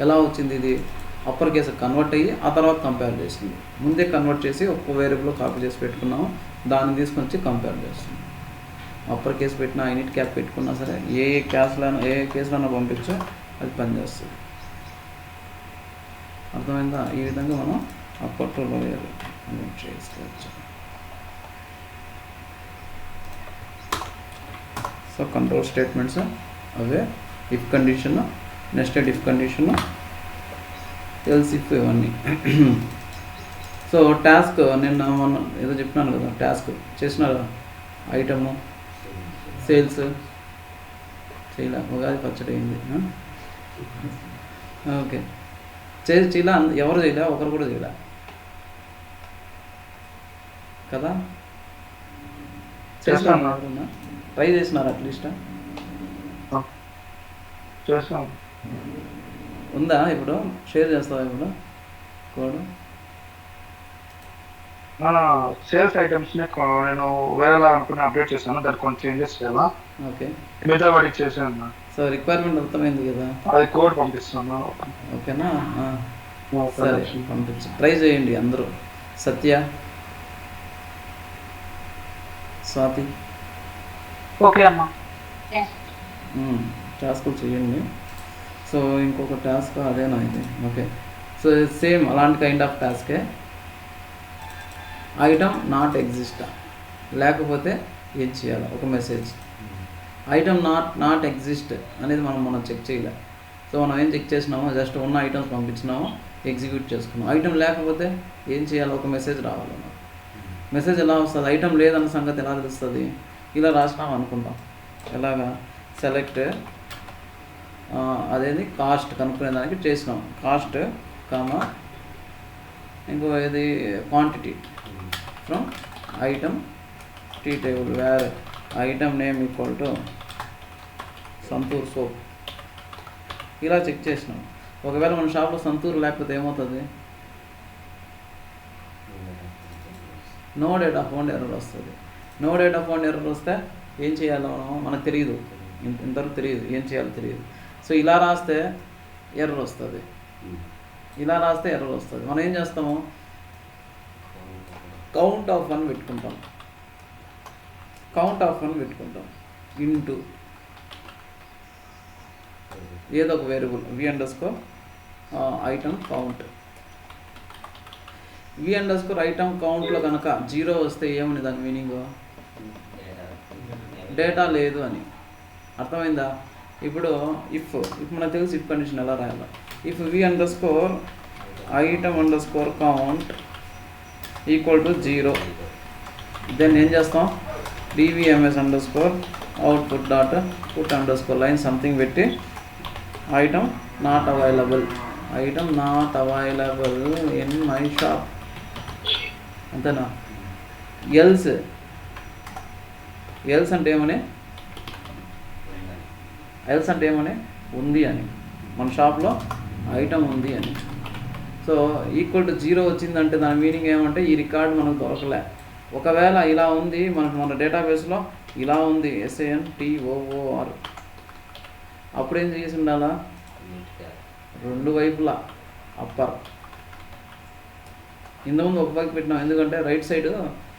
ఎలా వచ్చింది? ఇది అప్పర్ కేసు కన్వర్ట్ అయ్యి ఆ తర్వాత కంపేర్ చేసింది. ముందే కన్వర్ట్ చేసి ఒక్క వేరియబుల్లో కాపీ చేసి పెట్టుకున్నాము, దాన్ని తీసుకొని వచ్చి కంపేర్ చేస్తుంది. అప్పర్ కేసు పెట్టినా యూనిట్ క్యాప్ పెట్టుకున్నా సరే ఏ కేసులైనా పంపించో అది పనిచేస్తుంది. అర్థమైందా? ఈ విధంగా మనం అప్పర్ టు లోయర్ చేసుకోవచ్చు. So control statements away if condition, nested if condition, else if ఇవన్నీ. సో టాస్క్ నిన్న మొన్న ఏదో చెప్పినాను కదా, టాస్క్ చేసినారా? ఐటము సేల్స్ చేయలే, ఉగాది పచ్చడి అయింది. ఓకే, చేయలే. ఎవరు చేయలే? ఒకరు కూడా చేయలే కదా? చేసినా? ట్రై చేసినారు అట్లీస్ట్? ఉందా? ఇప్పుడు షేర్ చేస్తావా? ఇప్పుడు కోడ్ సేల్స్ ఐటమ్స్ నేను వేరేలా అనుకుని అప్డేట్ చేశాను, దానికి కొంచెం చేంజెస్ చేయాలా? ఓకే, మిగతా వాడికి చేశాను. సో రిక్వైర్మెంట్ అర్థమైంది కదా? అది కోడ్ పంపిస్తాను. ఓకేనా? సరే పంపించు, ట్రై చేయండి అందరూ. సత్య, స్వాతి, ఓకే అమ్మా, టాస్క్ చేయండి. సో ఇంకొక టాస్క్ అదేనా ఇది? ఓకే, సో సేమ్ అలాంటి కైండ్ ఆఫ్ టాస్కే. ఐటమ్ నాట్ ఎగ్జిస్ట్, లేకపోతే ఏం చేయాలి? ఒక మెసేజ్ ఐటమ్ నాట్ ఎగ్జిస్ట్ అనేది మనం చెక్ చేయలే. సో మనం ఏం చెక్ చేసినామో జస్ట్ ఉన్న ఐటమ్స్ పంపించినామో ఎగ్జిక్యూట్ చేసుకున్నాం. ఐటమ్ లేకపోతే ఏం చేయాలి? ఒక మెసేజ్ రావాలి. మెసేజ్ ఎలా వస్తుంది? ఐటమ్ లేదన్న సంగతి ఎలా తెలుస్తుంది? ఇలా రాసినాం అనుకుంటాం. ఎలాగా? సెలెక్ట్ అదేది కాస్ట్ కనుక్కునే దానికి చేసినాం. కాస్ట్ కామా ఇంకో ఏది quantity from item T table where item name equal to Santoor soap. ఇలా చెక్ చేసినాం. ఒకవేళ మన షాప్లో సంతూర్ లేకపోతే ఏమవుతుంది? నో డేటా ఫౌండ్ ఎర్రర్ వస్తుంది. నో డేటా ఫౌండ్ ఎర్రర్ వస్తే ఏం చేయాలో మనకు తెలియదు, ఇంతవరకు తెలియదు, ఏం చేయాలో తెలియదు. సో ఇలా రాస్తే ఎర్రర్ వస్తుంది, ఇలా రాస్తే ఎర్రర్ వస్తుంది. మనం ఏం చేస్తాము, కౌంట్ ఆఫ్ 1 పెట్టుకుంటాం, కౌంట్ ఆఫ్ 1 పెట్టుకుంటాం ఇంటూ ఏదో ఒక వేరియబుల్ v_item కౌంట్. v_item కౌంట్లో కనుక 0 వస్తే ఏమని దాని మీనింగ్, డేటా లేదు అని. అర్థమైందా? ఇప్పుడు ఇఫ్ మనకు తెలుసు ఇఫ్ కండిషన్ ఎలా రాయాలి. If v_item_count equal to 0, then ఏం చేస్తాం, dvms_output dot put _line something పెట్టి item not available in my shop, అంతేనా? ఎల్స్ అంటే ఏమని, ఉంది అని, మన షాప్లో ఐటమ్ ఉంది అని. సో ఈక్వల్ టు 0 వచ్చిందంటే దాని మీనింగ్ ఏమంటే ఈ రికార్డు మనకు దొరకలే. ఒకవేళ ఇలా ఉంది మన డేటాబేస్లో, ఇలా ఉంది SANTOOR, అప్పుడు ఏం చేసి ఉండాలా, 2 వైపులా అప్పర్. ఇంతకుముందు ఒక వైపు పెట్టినాం, ఎందుకంటే రైట్ సైడ్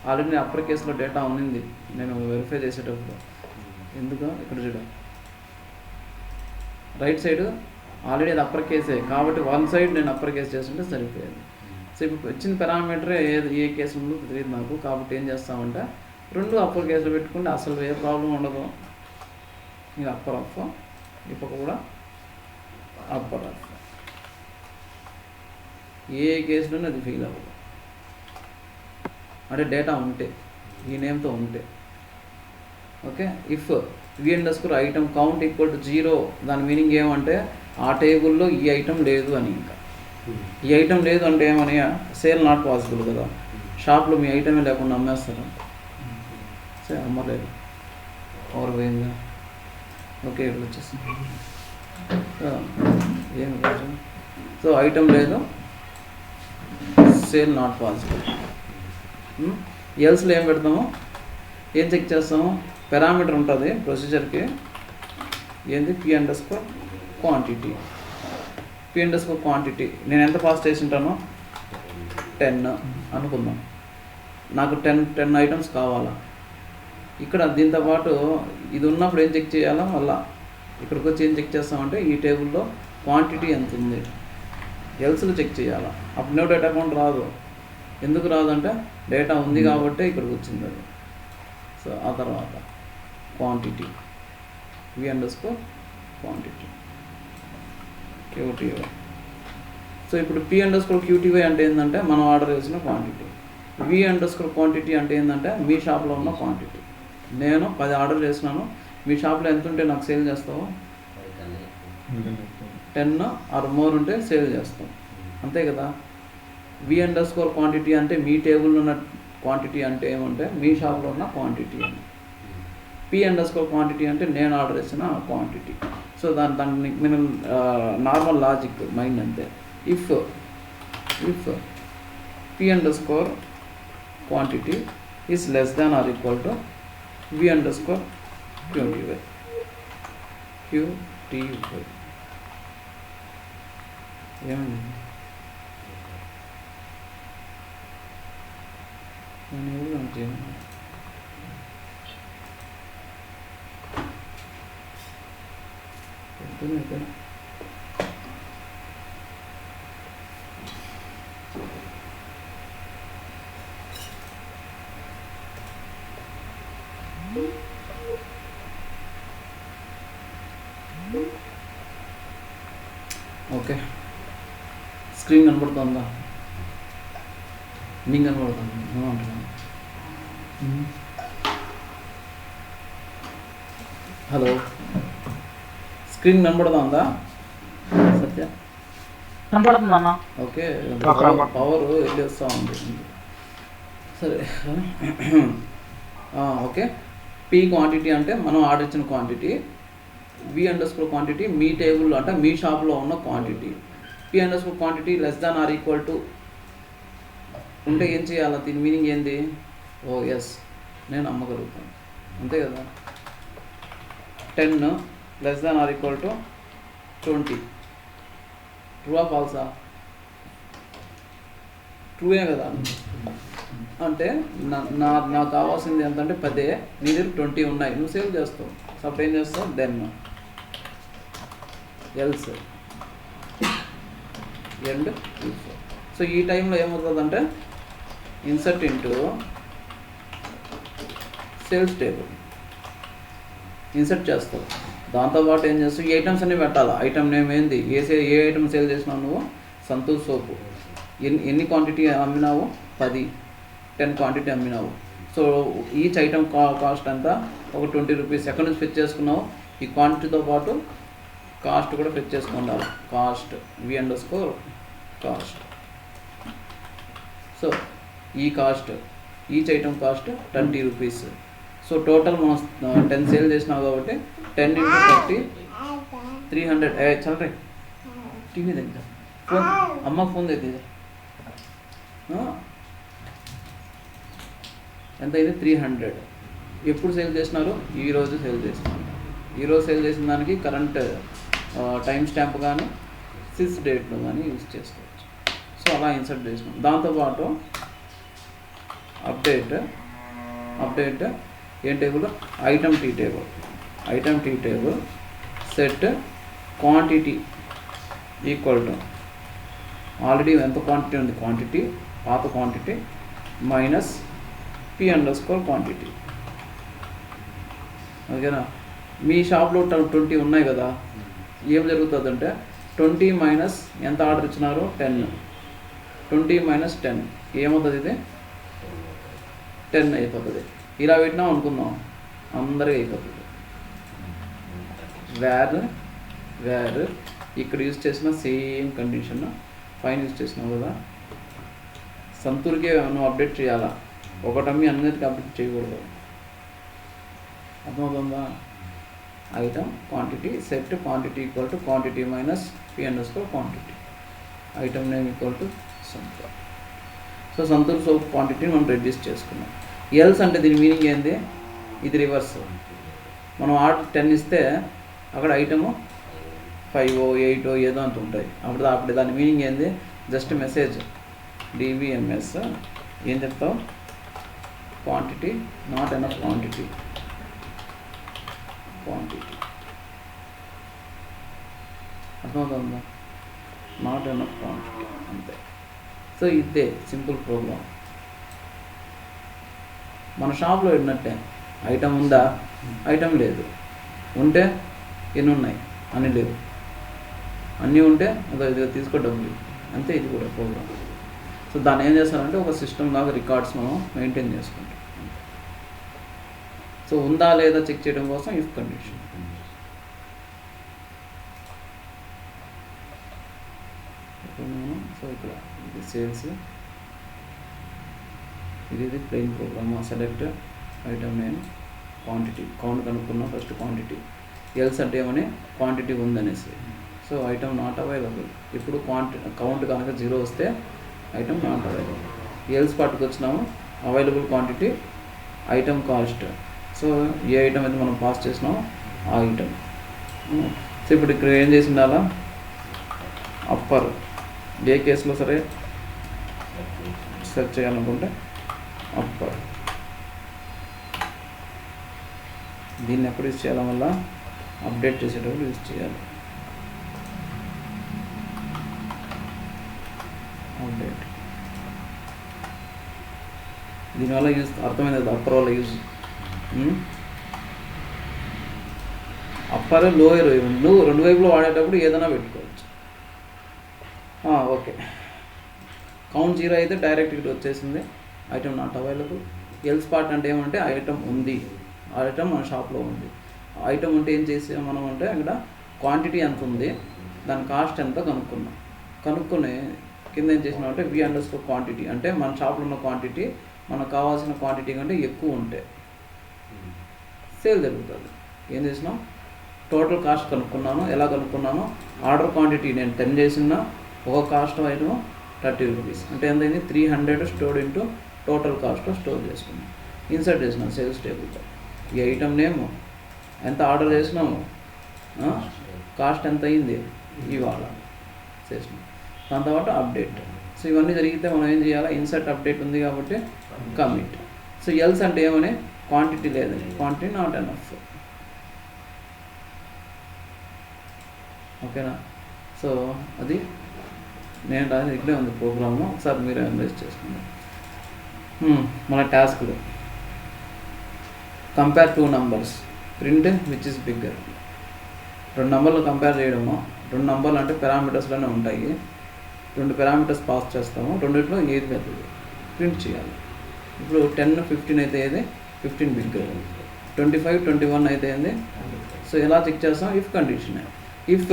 ఆల్రెడీ అప్పర్ కేసులో డేటా ఉంది, నేను వెరిఫై చేసేటప్పుడు. ఎందుకు ఇక్కడ చూడ, రైట్ సైడ్ ఆల్రెడీ అది అప్పర్ కేసే కాబట్టి 1 సైడ్ నేను అప్పర్ కేసు చేస్తుంటే సరిపోయేది. సో ఇప్పుడు వచ్చిన పారామీటరే ఏ కేసు ఉందో తెలియదు నాకు, కాబట్టి ఏం చేస్తామంటే 2 అప్పర్ కేసులు పెట్టుకుంటే అసలు ఏ ప్రాబ్లం ఉండదు. ఇది అప్పర్ అఫ్, ఇప్పుడు కూడా అప్పర్ అఫ్, ఏ కేసులోనే అది ఫెయిల్ అవ్వదు. అంటే డేటా ఉంటే, ఈ నేమ్తో ఉంటే. Okay, if v_item count equal to 0, దాని మీనింగ్ ఏమంటే ఆ టేబుల్లో ఈ ఐటమ్ లేదు అని. ఇంకా ఈ ఐటమ్ లేదు అంటే ఏమని, సేల్ నాట్ పాసిబుల్ కదా, షాప్లో మీ ఐటమే లేకుండా అమ్మేస్తారు. సరే అమ్మలేదు, ఓవర్ పోయిందా? ఓకే, ఇప్పుడు వచ్చేసింది. ఏం లేదు, సో ఐటమ్ లేదు, సేల్ నాట్ పాసిబుల్. ఎల్స్లో ఏం పెడతాము, ఏం చెక్ చేస్తాము, పారామీటర్ ఉంటుంది ప్రొసీజర్కి, ఏంది p_quantity. p_quantity నేను ఎంత పాస్ చేసి ఉంటానో 10 అనుకుందాం, నాకు 10 ఐటమ్స్ కావాలా. ఇక్కడ దీంతో పాటు ఇది ఉన్నప్పుడు ఏం చెక్ చేయాలా, మళ్ళీ ఇక్కడికి వచ్చి ఏం చెక్ చేస్తామంటే ఈ టేబుల్లో క్వాంటిటీ ఎంత ఉంది, ఎల్స్లో చెక్ చేయాలా. అప్పుడు నో డేటా అకౌంట్ రాదు. ఎందుకు రాదంటే డేటా ఉంది కాబట్టి ఇక్కడికి వచ్చింది అది. సో ఆ తర్వాత క్వాంటిటీ, v_quantity QTY. సో ఇప్పుడు p_QTY అంటే ఏంటంటే మనం ఆర్డర్ చేసిన క్వాంటిటీ. v_quantity అంటే ఏంటంటే మీ షాప్లో ఉన్న క్వాంటిటీ. నేను 10 ఆర్డర్ చేసినాను, మీ షాప్లో ఎంత ఉంటే నాకు సేల్ చేస్తావు, 10 ఆర్ మోర్ ఉంటే సేల్ చేస్తాం, అంతే కదా. v_quantity అంటే మీ టేబుల్లో ఉన్న క్వాంటిటీ అంటే ఏమంటే మీ షాప్లో ఉన్న క్వాంటిటీ అని. p_quantity అంటే నేను ఆర్డర్ చేసిన క్వాంటిటీ. సో దాన్ని నేను నార్మల్ లాజిక్ మైండ్ అంతే. If p_quantity is less than or equal to v_QTY. ఏమండి నేను ఎవరు చేయండి, ఓకే. స్క్రీన్ కనబడుతుందా, నీకు కనబడుతుంది ఏమంటున్నాను? హలో, స్క్రీన్ కనబడుతుందా సత్య? కనపడుతుంది అన్న. ఓకే, పవర్ వెళ్ళేస్తూ ఉంది. సరే ఓకే. p క్వాంటిటీ అంటే మనం ఆర్డర్ ఇచ్చిన క్వాంటిటీ, v_quantity మీ టేబుల్లో అంటే మీ షాప్లో ఉన్న quantity. p_quantity less than or equal to ఉంటే ఏం చేయాలి, దీని మీనింగ్ ఏంది, ఓ ఎస్, నేను అమ్మగలుగుతాను, అంతే కదా. 10 less than or equal to 20. True ఆ ఫాల్సా? ట్రూయే కదా. అంటే నాకు కావాల్సింది ఎంత అంటే 10, నీ దగ్గర 20 ఉన్నాయి, నువ్వు సేవ్ చేస్తావు. సో అప్పుడు ఏం చేస్తావు, then else end if. So ఈ టైంలో ఏమవుతుందంటే insert into sales table insert చేస్తావు. దాంతోపాటు ఏం చేస్తావు, ఈ ఐటమ్స్ అన్నీ పెట్టాలా. ఐటమ్ నేమ్ ఏంది, ఏ ఐటమ్ సేల్ చేసినావు నువ్వు, సంతూర్ సోపు. ఎన్ని క్వాంటిటీ అమ్మినావు, 10 క్వాంటిటీ అమ్మినావు. సో ఈచ్ ఐటమ్ కాస్ట్ అంతా ఒక 20 రూపీస్. ఎక్కడి నుంచి ఫిక్స్ చేసుకున్నావు, ఈ క్వాంటిటీతో పాటు కాస్ట్ కూడా ఫిక్స్ చేసుకుంటారు. Cost v_cost. సో ఈ cost, each item cost 20 rupees. So total మనం 10 సేల్ చేసినావు కాబట్టి 10 × 30 300. చల్లరే టీవీ దగ్గర ఫోన్, అమ్మకు ఫోన్ దగ్గర ఎంత అయింది, 300. ఎప్పుడు సేల్ చేసినారు, ఈరోజు సేల్ చేసినారు. ఈరోజు సేల్ చేసిన దానికి కరెంట్ టైం స్టాంప్ కానీ సిస్ డేట్లో కానీ యూజ్ చేసుకోవచ్చు. సో అలా ఇన్సర్ట్ చేసినాం. దాంతోపాటు అప్డేట్ ఏం table, item T table set quantity equal to already ఎంత క్వాంటిటీ ఉంది, క్వాంటిటీ పాత క్వాంటిటీ మైనస్ p_quantity. ఓకేనా. మీ షాప్లో 20 ఉన్నాయి కదా, ఏం జరుగుతుందంటే 20 మైనస్ ఎంత ఆర్డర్ ఇచ్చినారో 10, 20 మైనస్ 10 ఏమవుతుంది, ఇది 10 అయిపోతుంది. ఇలా పెట్టినాం అనుకుందాం, అందరికీ అయిపోతుంది. వేర్ ఇక్కడ యూజ్ చేసిన సేమ్ కండిషన్ పైన యూజ్ చేసినావు కదా. సంతూర్కే నువ్వు అప్డేట్ చేయాలా, ఒకటమ్మి అన్నిటికీ అప్డేట్ చేయకూడదు. అర్థమవుతుందా. Item quantity set quantity equal to quantity minus p_quantity. Item name equal to Santoor. So Santoor soap క్వాంటిటీని మనం రెడ్యూస్ చేసుకున్నాం. ఎల్స్ అంటే దీని మీనింగ్ ఏంది, ఇది రివర్స్. మనం ఆర్డర్ 10 ఇస్తే అక్కడ ఐటము 5 8 ఏదో అంత ఉంటాయి. అప్పుడు దాని మీనింగ్ ఏంది, జస్ట్ మెసేజ్ DVMS ఏం చెప్తావు, క్వాంటిటీ నాట్ ఎనఫ్ క్వాంటిటీ అర్థమవుతుందా, నాట్ ఎనఫ్ క్వాంటిటీ అంతే. సో ఇదే సింపుల్ ప్రోగ్రామ్. మన షాప్లో ఉన్నట్టే ఐటమ్ ఉందా, ఐటమ్ లేదు, ఉంటే ఎన్ని ఉన్నాయి, అన్నీ లేవు, అన్నీ ఉంటే ఇది తీసుకో డబ్బులు, అంతే. ఇది కూడా ప్రోగ్రామ్. సో దాన్ని ఏం చేస్తారంటే ఒక సిస్టమ్ లాగా రికార్డ్స్ మనం మెయింటైన్ చేసుకుంటాం. సో ఉందా లేదా చెక్ చేయడం కోసం ఇఫ్ కండిషన్. సో ఇక్కడ ఇది సేల్స్, ఇది plain program. Select item name quantity, count కనుక్కున్నాం ఫస్ట్ క్వాంటిటీ. ఎల్స్ అంటే ఏమని, క్వాంటిటీ ఉందనేసి. So item not available. ఇప్పుడు కౌంట్ కనుక 0 వస్తే ఐటమ్ నాట్ అవైలబుల్. ఎల్స్ పార్ట్కి వచ్చినాము, available quantity item cost. So ఏ ఐటమ్ అయితే మనం పాస్ చేసినామో ఆ ఐటమ్. సో ఇప్పుడు ఇక్కడ ఏం చేసి ఉండాలా, అప్పర్ ఏ కేసులో సరే సెర్చ్ చేయాలనుకుంటే అప్పర్. దీన్ని ఎప్పుడు యూజ్ చేయడం వల్ల అప్డేట్ చేసేటప్పుడు యూజ్ చేయాలి. అప్డేట్ దీనివల్ల యూజ్ అర్థమైంది కదా, అప్పర్ వల్ల యూజ్. అప్పర్ లోయర్ నువ్వు 2 వైపులో వాడేటప్పుడు ఏదైనా పెట్టుకోవచ్చు. ఓకే. కౌంట్ 0 అయితే డైరెక్ట్ ఇటు వచ్చేసింది, item not available. Else part అంటే ఏమంటే ఐటమ్ ఉంది, ఐటమ్ మన షాప్లో ఉంది. ఐటమ్ ఉంటే ఏం చేసాం మనం అంటే ఇక్కడ క్వాంటిటీ ఎంత ఉంది, దాని కాస్ట్ ఎంత కనుక్కుని కింద ఏం చేసినామంటే v_quantity అంటే మన షాప్లో ఉన్న క్వాంటిటీ మనకు కావాల్సిన క్వాంటిటీ కంటే ఎక్కువ ఉంటే సేల్ జరుగుతుంది. ఏం చేసినాం, టోటల్ కాస్ట్ కనుక్కున్నాను. ఎలా కనుక్కున్నాను, ఆర్డర్ క్వాంటిటీ నేను 10 చేసిన ఒక కాస్ట్ ఐటమ్ 30 రూపీస్ అంటే ఎంతైంది, 300 stored into total cost store చేసుకున్నాం. ఇన్సర్ట్ చేసినాం సేల్స్ టేబుల్లో ఈ ఐటమ్ నేమ్, ఎంత ఆర్డర్ చేసినాము, కాస్ట్ ఎంత అయింది, ఇవాళ చేసినాం. దాని తర్వాత అప్డేట్. సో ఇవన్నీ జరిగితే మనం ఏం చేయాలి, ఇన్సర్ట్ అప్డేట్ ఉంది కాబట్టి కమిట్. సో ఎల్స్ అంటే ఏమని, క్వాంటిటీ లేదని, క్వాంటిటీ నాట్ ఎనఫ్. ఓకేనా. సో అది నేను రాసిన ఇక్కడే ఉంది ప్రోగ్రాము, ఒకసారి మీరు అనలైజ్ చేసుకుందాం. మన టాస్క్లు compare 2 numbers, print which is bigger. 2 numbers compare చేయడము, 2 numbers అంటే పారామీటర్స్లోనే ఉంటాయి. 2 parameters పాస్ చేస్తాము, రెండిట్లో ఏది పెద్దది ప్రింట్ చేయాలి. ఇప్పుడు 10, 15 అయితే ఏది 15 బిగ్గర్, 25, 21 అయితే ఏంది. సో ఎలా చెక్ చేస్తాం, if condition. If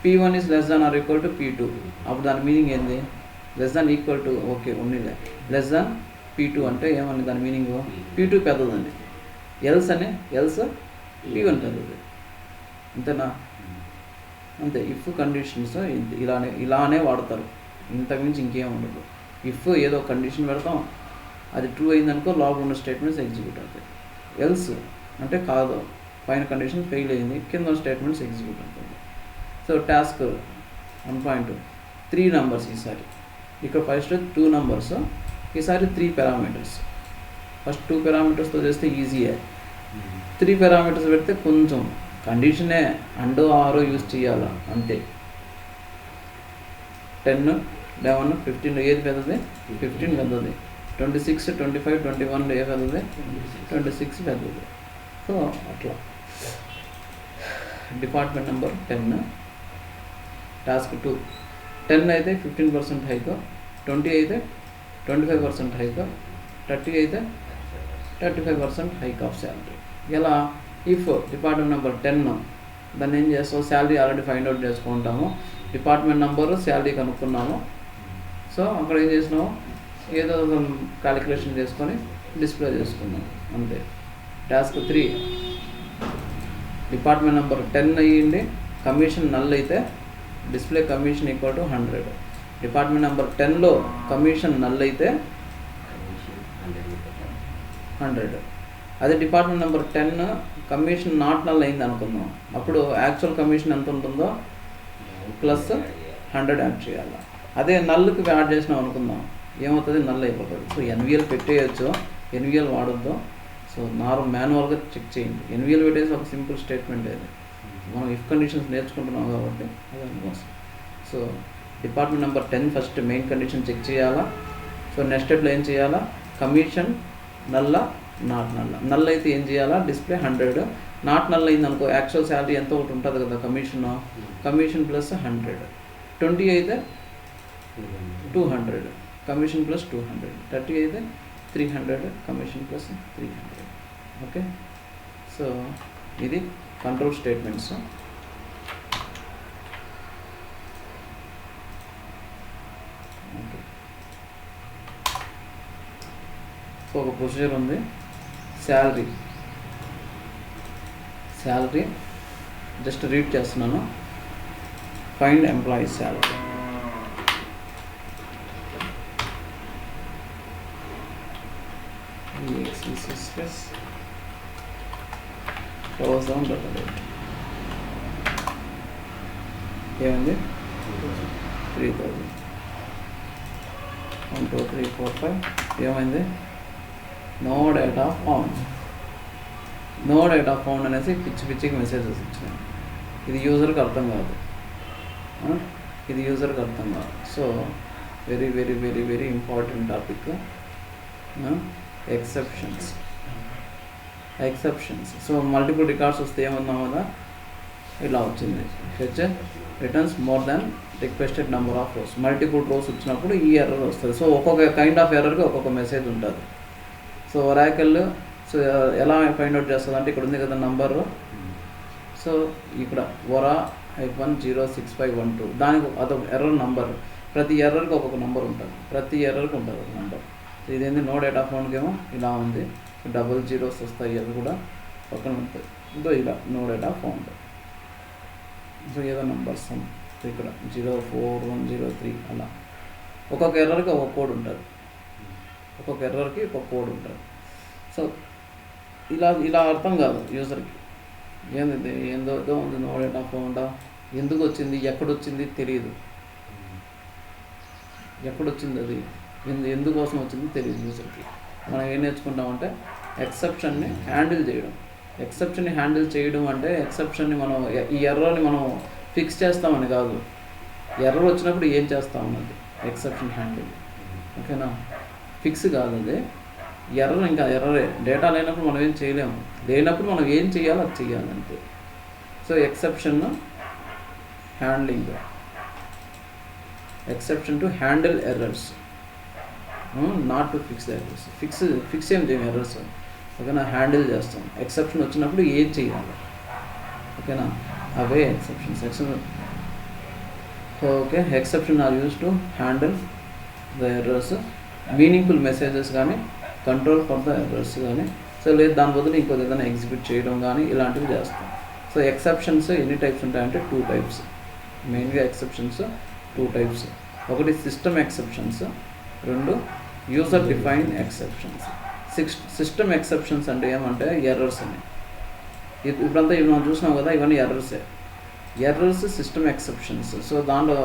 P1 is less than or equal to P2, అప్పుడు దాని మీనింగ్ ఏంది, less than equal to, okay ఉన్నిలే, లెస్ దాన్ P2 అంటే ఏమని దాని మీనింగ్, P2 పెద్దదండి. ఎల్స్ P1 పెద్దది, అంతేనా. అంతే. ఇఫ్ కండిషన్స్ ఇలానే వాడతారు, ఇంతకుమించి ఇంకేం ఉండదు. ఇఫ్ ఏదో కండిషన్ పెడతాం, అది ట్రూ అయిందనుకో లోపల ఉన్న స్టేట్మెంట్స్ ఎగ్జిక్యూట్ అవుతాయి. ఎల్స్ అంటే కాదు, పైన కండిషన్ ఫెయిల్ అయింది, కింద స్టేట్మెంట్స్ ఎగ్జిక్యూట్ అవుతుంది. సో టాస్క్ 1.2 3 numbers ఈసారి. ఇక్కడ ఫస్ట్ 2 numbers, ఈసారి 3 parameters. ఫస్ట్ 2 parametersతో చేస్తే ఈజీయే, 3 parameters పెడితే కొంచెం కండిషనే అండ్ ఆరో యూజ్ చేయాలి అంతే. 10, 11, 15 ఏది పెద్దది, 15 పెద్దది. 26, 25, 21 ఏ పెద్దది, 26 పెద్దది. సో అట్లా. Department number 10. టాస్క్ 2 10 అయితే 15% హైక్, 20 అయితే 25% హైక్, 30 అయితే 35% హైక్ ఆఫ్ శాలరీ. ఎలా, ఇఫ్ డిపార్ట్మెంట్ నెంబర్ 10 దాన్ని ఏం చేస్తాం, శాలరీ ఆల్రెడీ ఫైండ్ అవుట్ చేసుకుంటాము, డిపార్ట్మెంట్ నెంబరు శాలరీ కనుక్కున్నాము. సో అక్కడ ఏం చేసినాము, ఏదో క్యాలిక్యులేషన్ చేసుకొని డిస్ప్లే చేసుకున్నాం అంతే. టాస్క్ 3 డిపార్ట్మెంట్ నెంబర్ 10 అయ్యింది, కమిషన్ నల్ అయితే display commission equal to 100. Department number 10లో కమిషన్ నల్ అయితే 100. అదే department number 10 commission not null అయింది అనుకుందాం, అప్పుడు యాక్చువల్ కమిషన్ ఎంత ఉంటుందో ప్లస్ 100 యాడ్ చేయాలి. అదే నల్కి యాడ్ చేసినాం అనుకుందాం, ఏమవుతుంది, నల్ అయిపోతుంది. సో ఎన్విఎల్ పెట్టేయచ్చు, ఎన్విఎల్ వాడొద్దు. సో మాన్యువల్గా చెక్ చేయండి. ఎన్విఎల్ పెట్టేసి ఒక సింపుల్ స్టేట్మెంట్ అది, మనం ఇఫ్ కండిషన్స్ నేర్చుకుంటున్నాం కాబట్టి అది అందుకోసం. So department number 10 first main condition check చేయాలా. సో నెక్స్ట్ స్టెప్లో ఏం చేయాలా, కమిషన్ నల్లా నాట్ నల్ల. నల్ అయితే ఏం చేయాలా, డిస్ప్లే 100. నాట్ నల్ అయింది అనుకో, యాక్చువల్ శాలరీ ఎంత ఒకటి ఉంటుంది కదా కమిషన్ ప్లస్ 100. 20 అయితే 200, కమిషన్ ప్లస్ 200. 30 అయితే 300, కమిషన్ ప్లస్ 300. ఓకే. సో ఇది కంట్రోల్ స్టేట్మెంట్స్. ఓకే. సో ఒక ప్రొసీజర్ ఉంది, శాలరీ జస్ట్ రీడ్ చేస్తున్నాను. Find employees salary. ఏమైంది, 3000. 1, 2, 3, 4, 5 ఏమైంది, నో డేటా ఫౌండ్ అనేసి పిచ్చికి మెసేజెస్ ఇచ్చినాయి. ఇది యూజర్కి అర్థం కాదు. So very very very very important topic. Exceptions. So multiple records వస్తే ఏమన్నాం కదా, ఇలా వచ్చింది, fetch returns more than requested number of rows. Multiple rows వచ్చినప్పుడు ఈ ఎర్రర్ వస్తుంది. సో ఒక్కొక్క కైండ్ ఆఫ్ ఎర్రర్కి ఒక్కొక్క మెసేజ్ ఉంటుంది. సో ఒరాకిల్ సో ఎలా ఫైండ్ అవుట్ చేస్తుంది అంటే, ఇక్కడ ఉంది కదా నంబరు. సో ఇక్కడ ఒరా -06512 దానికి అదొక ఎర్రర్ నంబర్. ప్రతి ఎర్రర్కి ఒక్కొక్క నెంబర్ ఉంటుంది, ఒక నెంబర్. సో ఇదేంటి, నో డేటా ఫౌండ్కి ఏమో ఇలా ఉంది, 00 zeros వస్తాయి, అవి కూడా పక్కన ఉంటాయి. ఇంకో ఇలా నో డేటా ఫౌండ్. సో ఏదో నెంబర్స్ ఇక్కడ 04103 అలా ఒక్కొక్క ఎర్రర్కి ఒక కోడ్ ఉంటుంది. ఒక్కొక్క ఎర్రర్కి ఒక్కొక్క కోడ్ ఉంటుంది. సో ఇలా అర్థం కాదు యూజర్కి, ఏంది ఏందో ఉంది నో డేటా ఫౌండ్, ఎందుకు వచ్చింది ఎక్కడొచ్చింది తెలియదు, ఎక్కడొచ్చింది అది ఎందుకోసం వచ్చింది తెలియదు యూజర్కి. మనం ఏం నేర్చుకుంటామంటే ఎక్సెప్షన్ని హ్యాండిల్ చేయడం. ఎక్సెప్షన్ని హ్యాండిల్ చేయడం అంటే ఎక్సెప్షన్ని మనం ఈ ఎర్రర్ని మనం ఫిక్స్ చేస్తామని కాదు, ఎర్రర్ వచ్చినప్పుడు ఏం చేస్తామన్నది ఎక్సెప్షన్ హ్యాండిల్. ఓకేనా, ఫిక్స్ కాదు అది, ఎర్రర్ ఇంకా ఎర్రరే. డేటా లేనప్పుడు మనం ఏం చేయలేము, లేనప్పుడు మనం ఏం చేయాలో అది చేయాలి అంతే. So exception handling, exception to handle errors, not to fix the errors. Fix ఏం చేయం ఎర్రర్స్, ఓకేనా, హ్యాండిల్ చేస్తాం. ఎక్సెప్షన్ వచ్చినప్పుడు ఏం చేయాలి, ఓకేనా, అవే exceptions. Okay, exception are use to handle the errors, meaningful messages కానీ కంట్రోల్ ఫర్ ద ఎర్రర్స్ కానీ. సో లేదు దాని బదులు ఇంకొక ఏదైనా ఎగ్జిక్యూట్ చేయడం కానీ ఇలాంటివి చేస్తాం. సో ఎక్సెప్షన్స్ ఎన్ని టైప్స్ ఉంటాయంటే 2 టైప్స్. మెయిన్గా ఎక్సెప్షన్స్ 2 టైప్స్. ఒకటి system exceptions, 2 user defined exceptions. System exceptions అంటే ఏమంటే ఎర్రర్స్ అని. ఇప్పుడంతా ఇవి మనం చూసినాం కదా, ఇవన్నీ ఎర్రర్సే. Errors system exceptions. సో దానిలో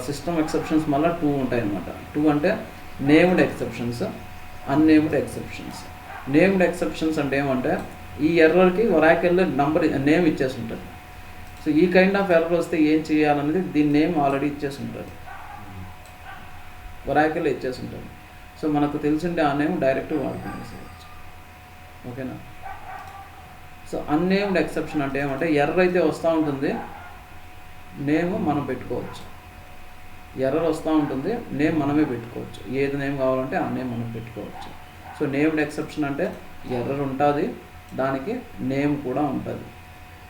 సిస్టమ్ ఎక్సెప్షన్స్ మళ్ళీ 2 ఉంటాయి అన్నమాట. 2 అంటే named exceptions, unnamed exceptions. Named exceptions అంటే ఏమంటే ఈ ఎర్రర్కి ఒరాకిల్లో నంబర్ నేమ్ ఇచ్చేసి ఉంటుంది. సో ఈ కైండ్ ఆఫ్ ఎర్రర్ వస్తే ఏం చేయాలనేది దీని నేమ్ ఆల్రెడీ ఇచ్చేసి ఉంటుంది, ఒరాకిల్లో ఇచ్చేసి ఉంటుంది. సో మనకు తెలిసింటే ఆ నేమ్ డైరెక్ట్ వాడుకునేసేయచ్చు. ఓకేనా. సో అన్నేమ్డ్ ఎక్సెప్షన్ అంటే ఏమంటే ఎర్రర్ అయితే వస్తూ ఉంటుంది, నేమ్ మనం పెట్టుకోవచ్చు. ఎర్రర్ వస్తూ ఉంటుంది, నేమ్ మనమే పెట్టుకోవచ్చు. ఏది నేమ్ కావాలంటే ఆ నేమ్ మనం పెట్టుకోవచ్చు. సో నేమ్డ్ ఎక్సెప్షన్ అంటే ఎర్రర్ ఉంటుంది, దానికి నేమ్ కూడా ఉంటుంది.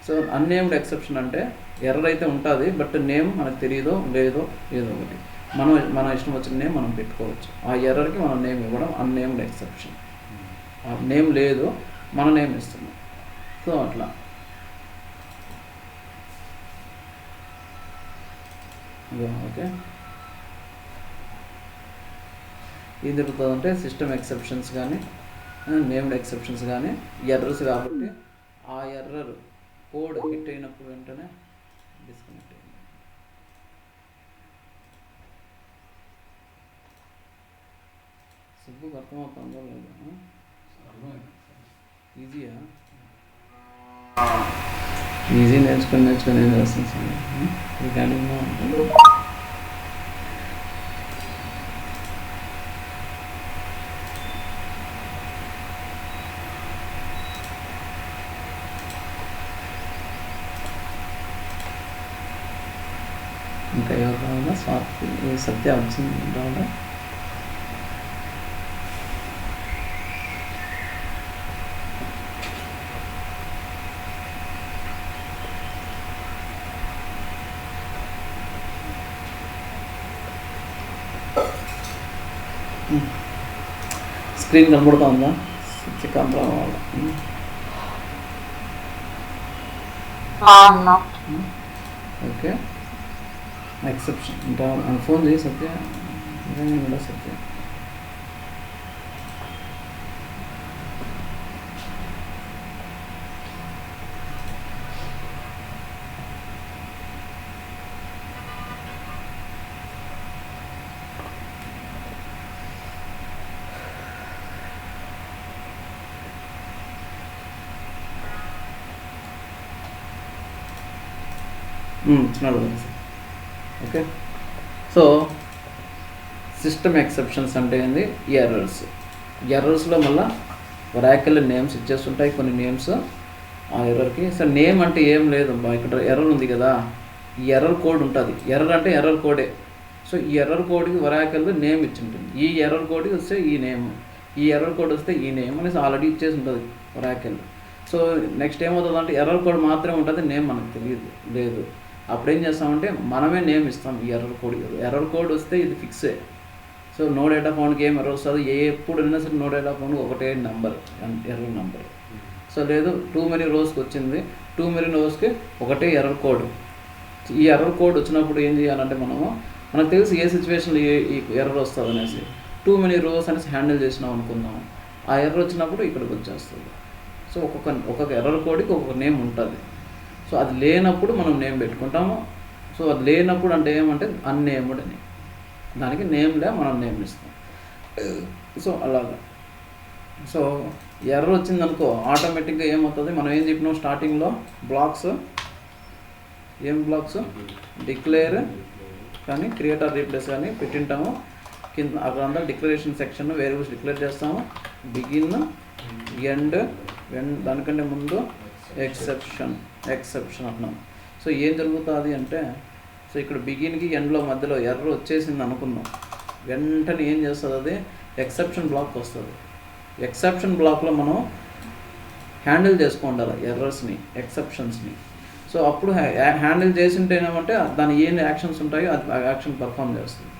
సో అన్నేమ్డ్ ఎక్సెప్షన్ అంటే ఎర్రర్ అయితే ఉంటుంది, బట్ నేమ్ మనకు తెలియదో లేదో ఏదో ఒకటి మన ఇష్టం వచ్చిన నేమ్ మనం పెట్టుకోవచ్చు. ఆ ఎర్రర్కి మనం నేమ్ ఇవ్వడం అన్నేమ్డ్ ఎక్సెప్షన్. ఆ నేమ్ లేదు, మన నేమ్ ఇస్తున్నాం. సో అట్లా ఓకే. ఏం జరుగుతుందంటే సిస్టమ్ ఎక్సెప్షన్స్ కానీ నేమ్డ్ ఎక్సెప్షన్స్ కానీ ఎర్రర్స్ కాబట్టి ఆ ఎర్రర్ కోడ్ హిట్ అయినప్పుడు వెంటనే డిస్కనెక్ట్ అయింది. సుబ్బుకి అర్థమవుతుందో లేదా? ఈజీయా? ఈజీ నేర్చుకొని ఏం చేస్తాను సార్. కానీ ఇంకా ఎవరు రావాలా? సత్య వచ్చింది రావాలా? స్క్రీన్ కనబడుతుందా? సత్యకాంత్ రావాలా? ఓకే. ఎక్సెప్షన్ ఇంకా ఫోన్ చేయి సత్య, కూడా సత్య. ఓకే. సో సిస్టమ్ ఎక్సెప్షన్స్ అంటే ఏంది? ఎర్రర్స్. ఎర్రర్స్లో మళ్ళీ ఒరాకిల్ నేమ్స్ ఇచ్చేస్తుంటాయి, కొన్ని నేమ్స్ ఆ ఎర్రర్కి. సో నేమ్ అంటే ఏం లేదు, ఇక్కడ ఎర్రర్ ఉంది కదా, ఈ ఎర్రర్ కోడ్ ఉంటుంది. ఎర్రర్ అంటే ఎర్రర్ కోడే. సో ఈ ఎర్రర్ కోడ్కి ఒరాకిల్ నేమ్ ఇచ్చి ఉంటుంది. ఈ ఎర్రర్ కోడ్కి వస్తే ఈ నేమ్, ఈ ఎర్రర్ కోడ్ వస్తే ఈ నేమ్ అనేసి ఆల్రెడీ ఇచ్చేసి ఉంటుంది ఒరాకిల్. సో నెక్స్ట్ ఏమవుతుంది అంటే ఎర్రర్ కోడ్ మాత్రమే ఉంటుంది, నేమ్ మనకు తెలియదు లేదు. అప్పుడు ఏం చేస్తామంటే మనమే నేమ్ ఇస్తాం ఈ ఎర్రర్ కోడ్. ఎర్రర్ కోడ్ వస్తే ఇది ఫిక్సే. సో నో డేటా ఫౌండ్కి ఏం ఎర్రర్ వస్తుంది, ఎప్పుడైనా సరే నో డేటా ఫౌండ్ ఒకటే నెంబర్, ఎర్రర్ నెంబర్. సో లేదు టూ మెనీ రోస్కి వచ్చింది, టూ మెనీ రోస్కి ఒకటే ఎర్రర్ కోడ్. ఈ ఎర్రర్ కోడ్ వచ్చినప్పుడు ఏం చేయాలంటే మనకు తెలుసు ఏ సిచ్యువేషన్లో ఈ ఎర్రర్ వస్తుంది అనేసి. టూ మెనీ రోస్ అనేసి హ్యాండిల్ చేసినాం అనుకుందాం, ఆ ఎర్రర్ వచ్చినప్పుడు ఇక్కడికి వచ్చేస్తుంది. సో ఒక్కొక్క ఎర్రర్ కోడ్కి ఒక్కొక్క నేమ్ ఉంటుంది. సో అది లేనప్పుడు మనం నేమ్ పెట్టుకుంటాము. సో అది లేనప్పుడు అంటే ఏమంటే అన్నేమ్డ్ అని, దానికి నేమ్లే మనం నేమ్ ఇస్తాం. సో అలాగా. సో ఎర్రర్ వచ్చిందనుకో ఆటోమేటిక్గా ఏమవుతుంది, మనం ఏం చెప్పినాం స్టార్టింగ్లో బ్లాక్స్, ఏం బ్లాక్స్ డిక్లేర్ కానీ క్రియేటర్ రీప్లేస్ కానీ పెట్టింటాము. కింద అక్కడంతా డిక్లరేషన్ సెక్షన్ వేరియబుల్స్ డిక్లేర్ చేస్తాము. బిగిన్, ఎండ్, దానికంటే ముందు ఎక్సెప్షన్ అంటున్నాం. సో ఏం జరుగుతుంది అంటే, సో ఇక్కడ బిగిన్కి ఎండ్లో మధ్యలో ఎర్రర్ వచ్చేసింది అనుకున్నాం, వెంటనే ఏం చేస్తుంది, అది ఎక్సెప్షన్ బ్లాక్ వస్తుంది. ఎక్సెప్షన్ బ్లాక్లో మనం హ్యాండిల్ చేసుకోండాలి ఎర్రర్స్ని, ఎక్సెప్షన్స్ని. సో అప్పుడు హ్యాండిల్ చేసింటే ఏమంటే దాని ఏం యాక్షన్స్ ఉంటాయో అది ఆ యాక్షన్ పర్ఫామ్ చేస్తుంది.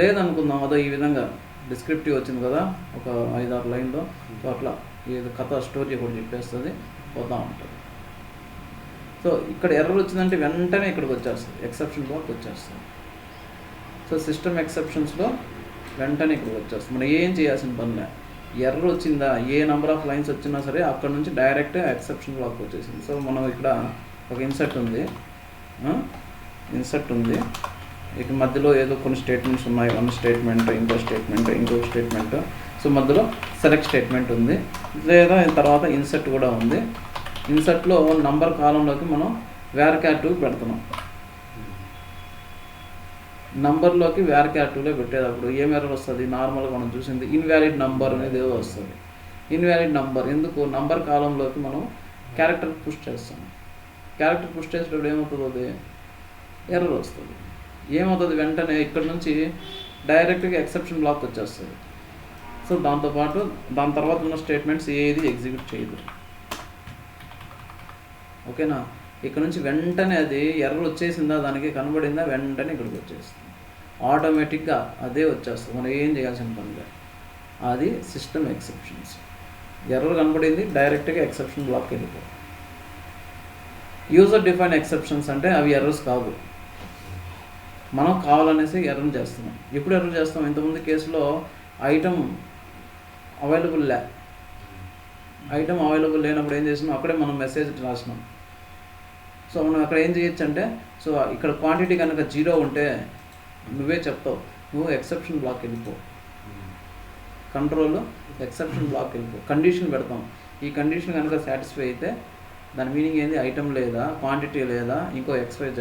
లేదనుకుందాం అదో ఈ విధంగా డిస్క్రిప్టివ్ వచ్చింది కదా ఒక 5-6 లైన్లో, సో అట్లా ఏదో కథ స్టోరీ కూడా చెప్పేస్తుంది, పోతూ ఉంటుంది. సో ఇక్కడ ఎర్రర్ వచ్చిందంటే వెంటనే ఇక్కడికి వచ్చేస్తుంది, ఎక్సెప్షన్ బ్లాక్ వచ్చేస్తుంది. సో సిస్టమ్ ఎక్సెప్షన్స్లో వెంటనే ఇక్కడికి వచ్చేస్తుంది. మనం ఏం చేయాల్సిన పనిలే, ఎర్రర్ వచ్చిందా ఏ నెంబర్ ఆఫ్ లైన్స్ వచ్చినా సరే అక్కడ నుంచి డైరెక్ట్ ఎక్సెప్షన్ బ్లాక్ వచ్చేసింది. సో మనం ఇక్కడ ఒక ఇన్సర్ట్ ఉంది, ఇక మధ్యలో ఏదో కొన్ని స్టేట్మెంట్స్ ఉన్నాయి, వన్ స్టేట్మెంట్, ఇంకొక స్టేట్మెంట్. సో మధ్యలో సెలెక్ట్ స్టేట్మెంట్ ఉంది, లేదా తర్వాత ఇన్సర్ట్ కూడా ఉంది. ఇన్సర్ట్లో నంబర్ కాలంలోకి మనం varchar2 పెడుతున్నాం. నంబర్లోకి varchar2లో పెట్టేటప్పుడు ఏం ఎర్రర్ వస్తుంది, నార్మల్గా మనం చూసింది ఇన్వాలిడ్ నంబర్ అనేది ఏదో వస్తుంది. ఇన్వాలిడ్ నంబర్ ఎందుకు, నంబర్ కాలంలోకి మనం క్యారెక్టర్ పుష్ చేస్తాం. క్యారెక్టర్ పుష్ చేసేటప్పుడు ఏమవుతుంది, అది ఎర్రర్ వస్తుంది. ఏమవుతుంది, వెంటనే ఇక్కడ నుంచి డైరెక్ట్గా ఎక్సెప్షన్ బ్లాక్ వచ్చేస్తుంది. సో దాంతోపాటు దాని తర్వాత ఉన్న స్టేట్మెంట్స్ ఏది ఎగ్జిక్యూట్ చేయదు. ఓకేనా, ఇక్కడ నుంచి వెంటనే అది ఎర్రర్ వచ్చేసిందా, దానికి కనబడిందా, వెంటనే ఇక్కడికి వచ్చేస్తుంది, ఆటోమేటిక్గా అదే వచ్చేస్తుంది, మనం ఏం చేయాల్సిన పనిగా. అది సిస్టమ్ ఎక్సెప్షన్స్. ఎర్రర్ కనబడింది, డైరెక్ట్గా ఎక్సెప్షన్ బ్లాక్ వెళ్ళిపోతుంది. యూజర్ డిఫైన్ ఎక్సెప్షన్స్ అంటే అవి ఎర్రర్స్ కాదు, మనం కావాలనేసి ఎర్రర్ చేస్తున్నాం. ఎప్పుడు ఎర్రర్ చేస్తాం, ఇంతకుముందు కేసులో ఐటమ్ అవైలబుల్ లేనప్పుడు ఏం చేసినాం, అక్కడే మనం మెసేజ్ రాసినాం. సో మనం అక్కడ ఏం చేయొచ్చు అంటే, సో ఇక్కడ క్వాంటిటీ కనుక 0 ఉంటే నువ్వే చెప్తావు, నువ్వు ఎక్సెప్షన్ బ్లాక్ వెళ్ళిపో, కంట్రోల్ ఎక్సెప్షన్ బ్లాక్ వెళ్ళిపో, కండిషన్ పెడతాం. ఈ కండిషన్ కనుక సాటిస్ఫై అయితే దాని మీనింగ్ ఏంది, ఐటమ్ లేదా, క్వాంటిటీ లేదా, ఇంకో XYZ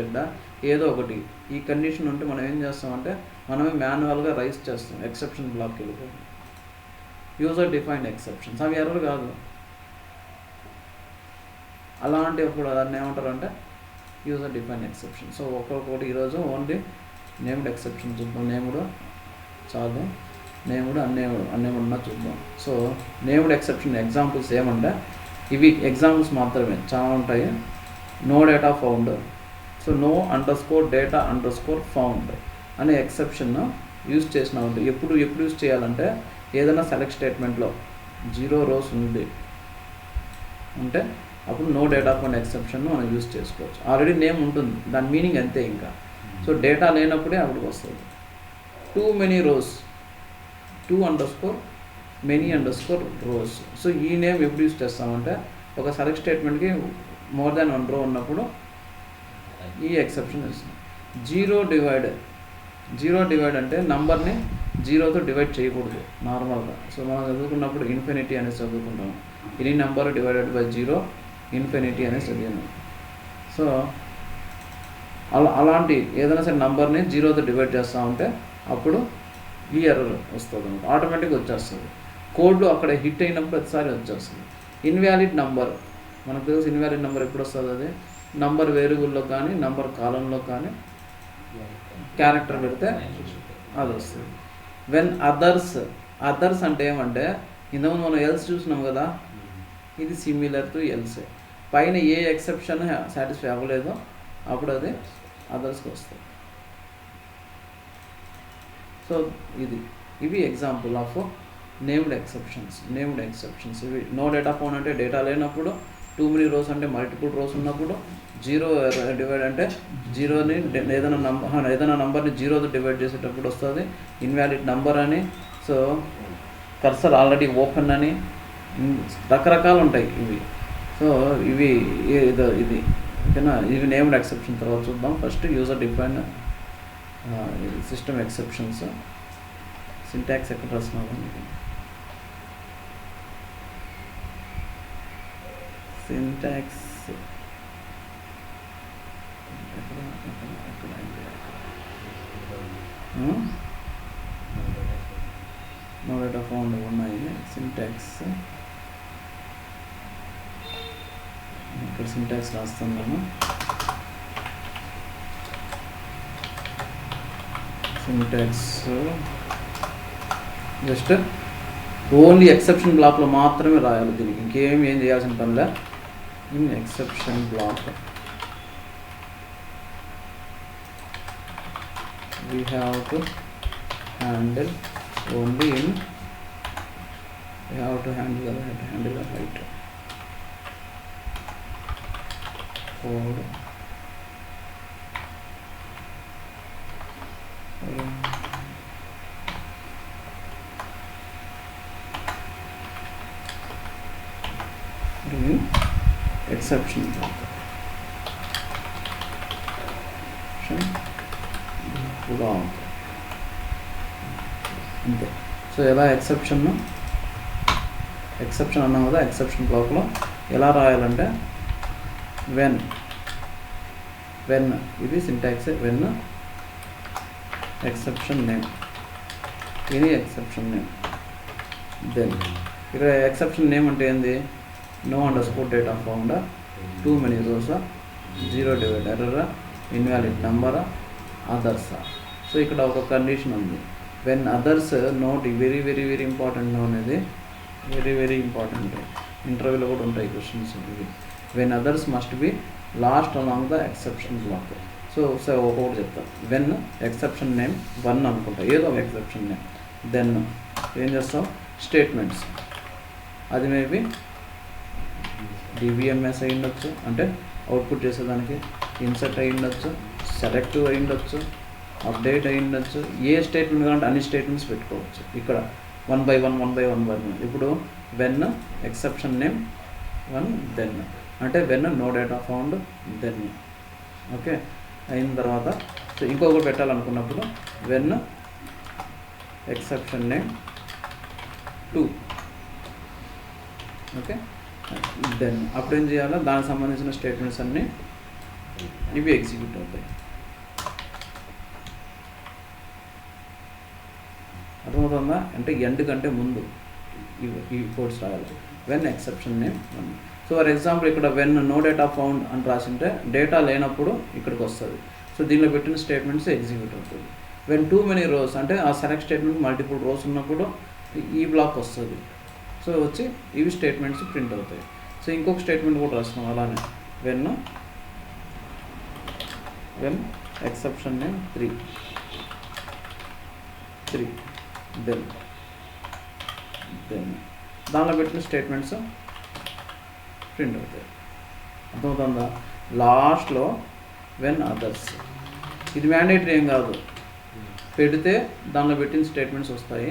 ఏదో ఒకటి. ఈ కండిషన్ ఉంటే మనం ఏం చేస్తామంటే మనమే మాన్యువల్గా రైజ్ చేస్తాం, ఎక్సెప్షన్ బ్లాక్ వెళ్ళిపో. యూజర్ డిఫైన్డ్ ఎక్సెప్షన్స్ అవి ఎర్రర్ కాదు. అలాంటిప్పుడు దాన్ని ఏమంటారు అంటే యూజర్ డిఫైన్డ్ ఎక్సెప్షన్. సో ఒక్కొక్కటి ఈరోజు ఓన్లీ నేమ్డ్ ఎక్సెప్షన్ చూద్దాం. నేమ్డ్ చాలు, నేమ్డ్ అన్నేమ్డ్ ఉన్నా చూద్దాం. సో నేమ్డ్ ఎక్సెప్షన్ ఎగ్జాంపుల్స్ ఏమంటే ఇవి ఎగ్జాంపుల్స్ మాత్రమే, చాలా ఉంటాయి. No data found, so no_data_found అనే ఎక్సెప్షన్ యూజ్ చేసినా ఉంటుంది. ఎప్పుడు యూజ్ చేయాలంటే ఏదైనా సెలెక్ట్ స్టేట్మెంట్లో 0 rows ఉంది అంటే అప్పుడు నో డేటా ఫౌండ్ ఎక్సెప్షన్ మనం యూజ్ చేసుకోవచ్చు. ఆల్రెడీ నేమ్ ఉంటుంది, దాని మీనింగ్ అంతే ఇంకా. సో డేటా లేనప్పుడే అక్కడికి వస్తుంది. too many rows, 2_many_rows. So ఈ నేమ్ ఎప్పుడు యూజ్ చేస్తామంటే ఒక సెలెక్ట్ స్టేట్మెంట్కి మోర్ దాన్ 1 row ఉన్నప్పుడు ఈ ఎక్సెప్షన్ ఇస్తుంది. జీరో డివైడ్ అంటే నంబర్ని 0తో డివైడ్ చేయకూడదు నార్మల్గా. సో మనం చదువుకున్నప్పుడు ఇన్ఫినిటీ అనేసి చదువుకుంటాము, any number divided by 0 infinity అనేసి చదివాను. సో అలాంటి ఏదైనా సరే నంబర్ని 0తో డివైడ్ చేస్తూ ఉంటే అప్పుడు ఈ ఎర్రర్ వస్తుంది అనమాట, ఆటోమేటిక్గా వచ్చేస్తుంది. కోడ్లో అక్కడ హిట్ అయినప్పుడు ప్రతిసారి వచ్చేస్తుంది. ఇన్వాలిడ్ నంబర్ మనకు తెలుసు, ఇన్వాలిడ్ నెంబర్ ఎప్పుడు వస్తుంది, అది నంబర్ వేరియబుల్లో కానీ నంబర్ కాలంలో కానీ క్యారెక్టర్ పెడితే అది వస్తుంది. వెన్ అదర్స్ అంటే ఏమంటే ఇంతకుముందు మనం ఎల్స్ చూసినాం కదా, ఇది సిమిలర్ టు ఎల్స్. పైన ఏ ఎక్సెప్షన్ సాటిస్ఫై అవ్వలేదో అప్పుడు అది అదర్స్కి వస్తుంది. సో ఇవి ఎగ్జాంపుల్ ఆఫ్ నేమ్డ్ ఎక్సెప్షన్స్. ఇవి నో డేటా ఫౌండ్ అంటే డేటా లేనప్పుడు, too many rows అంటే మల్టిపుల్ రోస్ ఉన్నప్పుడు, 0 డివైడ్ అంటే 0ని ఏదైనా నంబర్ని 0తో డివైడ్ చేసేటప్పుడు వస్తుంది. ఇన్వాలిడ్ నంబర్ అని సో కర్సర్ ఆల్రెడీ ఓపెన్ అని రకరకాలు ఉంటాయి ఇవి. సో ఇవి ఇది ఓకేనా. ఇవి నేమ్డ్ ఎక్సెప్షన్ తర్వాత చూద్దాం. First user define system exceptions. Syntax ఎక్కడ రాస్తున్నాను మీకు? సింటాక్స్ నో డేటా ఫౌండ్ ఉన్నాయి. సింటాక్స్ ఇక్కడ సింటాక్స్ రాస్తున్నాను. సింటాక్స్ జస్ట్ ఓన్లీ ఎక్సెప్షన్ బ్లాక్లో మాత్రమే రాయాలి. దీనికి ఇంకేం ఏం చేయాల్సిన పనిలే. In exception block we have to handle only in we have to handle the height code exception block అంతే. సో ఎలా ఎక్సెప్షన్ అన్నాం కదా, ఎక్సెప్షన్ బ్లాక్లో ఎలా రాయాలంటే వెన్ ఇది సింటాక్స్. వెన్ ఎక్సెప్షన్ నేమ్, ఇది ఎక్సెప్షన్ నేమ్. దెన్ ఇక్కడ ఎక్సెప్షన్ నేమ్ అంటే ఏంది? No underscore data found, too many rows, 0 divide error, invalid number, others. So ఇక్కడ ఒక కండిషన్ ఉంది. When others note very very very important. No అనేది very very important. ఇంటర్వ్యూలో కూడా ఉంటాయి క్వశ్చన్స్ ఇవి. When others must be last along the exception block. So ఒకటి చెప్తాను. వెన్ ఎక్సెప్షన్ నేమ్ 1 అనుకుంటా, ఏదో ఒక ఎక్సెప్షన్ నేమ్. దెన్ ఏం చేస్తాం? స్టేట్మెంట్స్. అది మేబీ డివిఎంఎస్ అయి ఉండొచ్చు, అంటే అవుట్పుట్ చేసేదానికి. ఇన్సర్ట్ అయి ఉండొచ్చు, సెలెక్టివ్ అయి ఉండొచ్చు, అప్డేట్ అయి ఉండొచ్చు. ఏ స్టేట్మెంట్ కావాలంటే అన్ని స్టేట్మెంట్స్ పెట్టుకోవచ్చు. ఇక్కడ 1 by 1. ఇప్పుడు వెన్ ఎక్సెప్షన్ నేమ్ 1 దెన్ అంటే when no data found then. Okay అయిన తర్వాత సో ఇంకొకటి పెట్టాలనుకున్నప్పుడు when exception name 2. Okay then అప్పుడు ఏం చేయాలో దానికి సంబంధించిన స్టేట్మెంట్స్ అన్నీ ఇవి ఎగ్జిక్యూట్ అవుతాయి. అర్థమవుతుందా? అంటే ఎండ్ కంటే ముందు ఈ కోడ్స్ రాయాలి. When exception name 1. So for example ఇక్కడ వెన్ నో డేటా ఫౌండ్ అని రాసింటే డేటా లేనప్పుడు ఇక్కడికి వస్తుంది. సో దీనిలో పెట్టిన స్టేట్మెంట్స్ ఎగ్జిక్యూట్ అవుతుంది. వెన్ టూ మెనీ రోస్ అంటే ఆ సెలెక్ట్ స్టేట్మెంట్ మల్టిపుల్ రోస్ ఉన్నప్పుడు ఈ బ్లాక్ వస్తుంది. సో వచ్చి ఇవి స్టేట్మెంట్స్ ప్రింట్ అవుతాయి. సో ఇంకొక స్టేట్మెంట్ కూడా రాస్తున్నాం అలానే. వెన్ ఎక్సెప్షన్ నేమ్ 3 దెన్ దానిలో పెట్టిన స్టేట్మెంట్స్ ప్రింట్ అవుతాయి. అర్థమవుతుందా? లాస్ట్లో వెన్ అదర్స్, ఇది మ్యాండేటరీ ఏం కాదు, పెడితే దానిలో పెట్టిన స్టేట్మెంట్స్ వస్తాయి.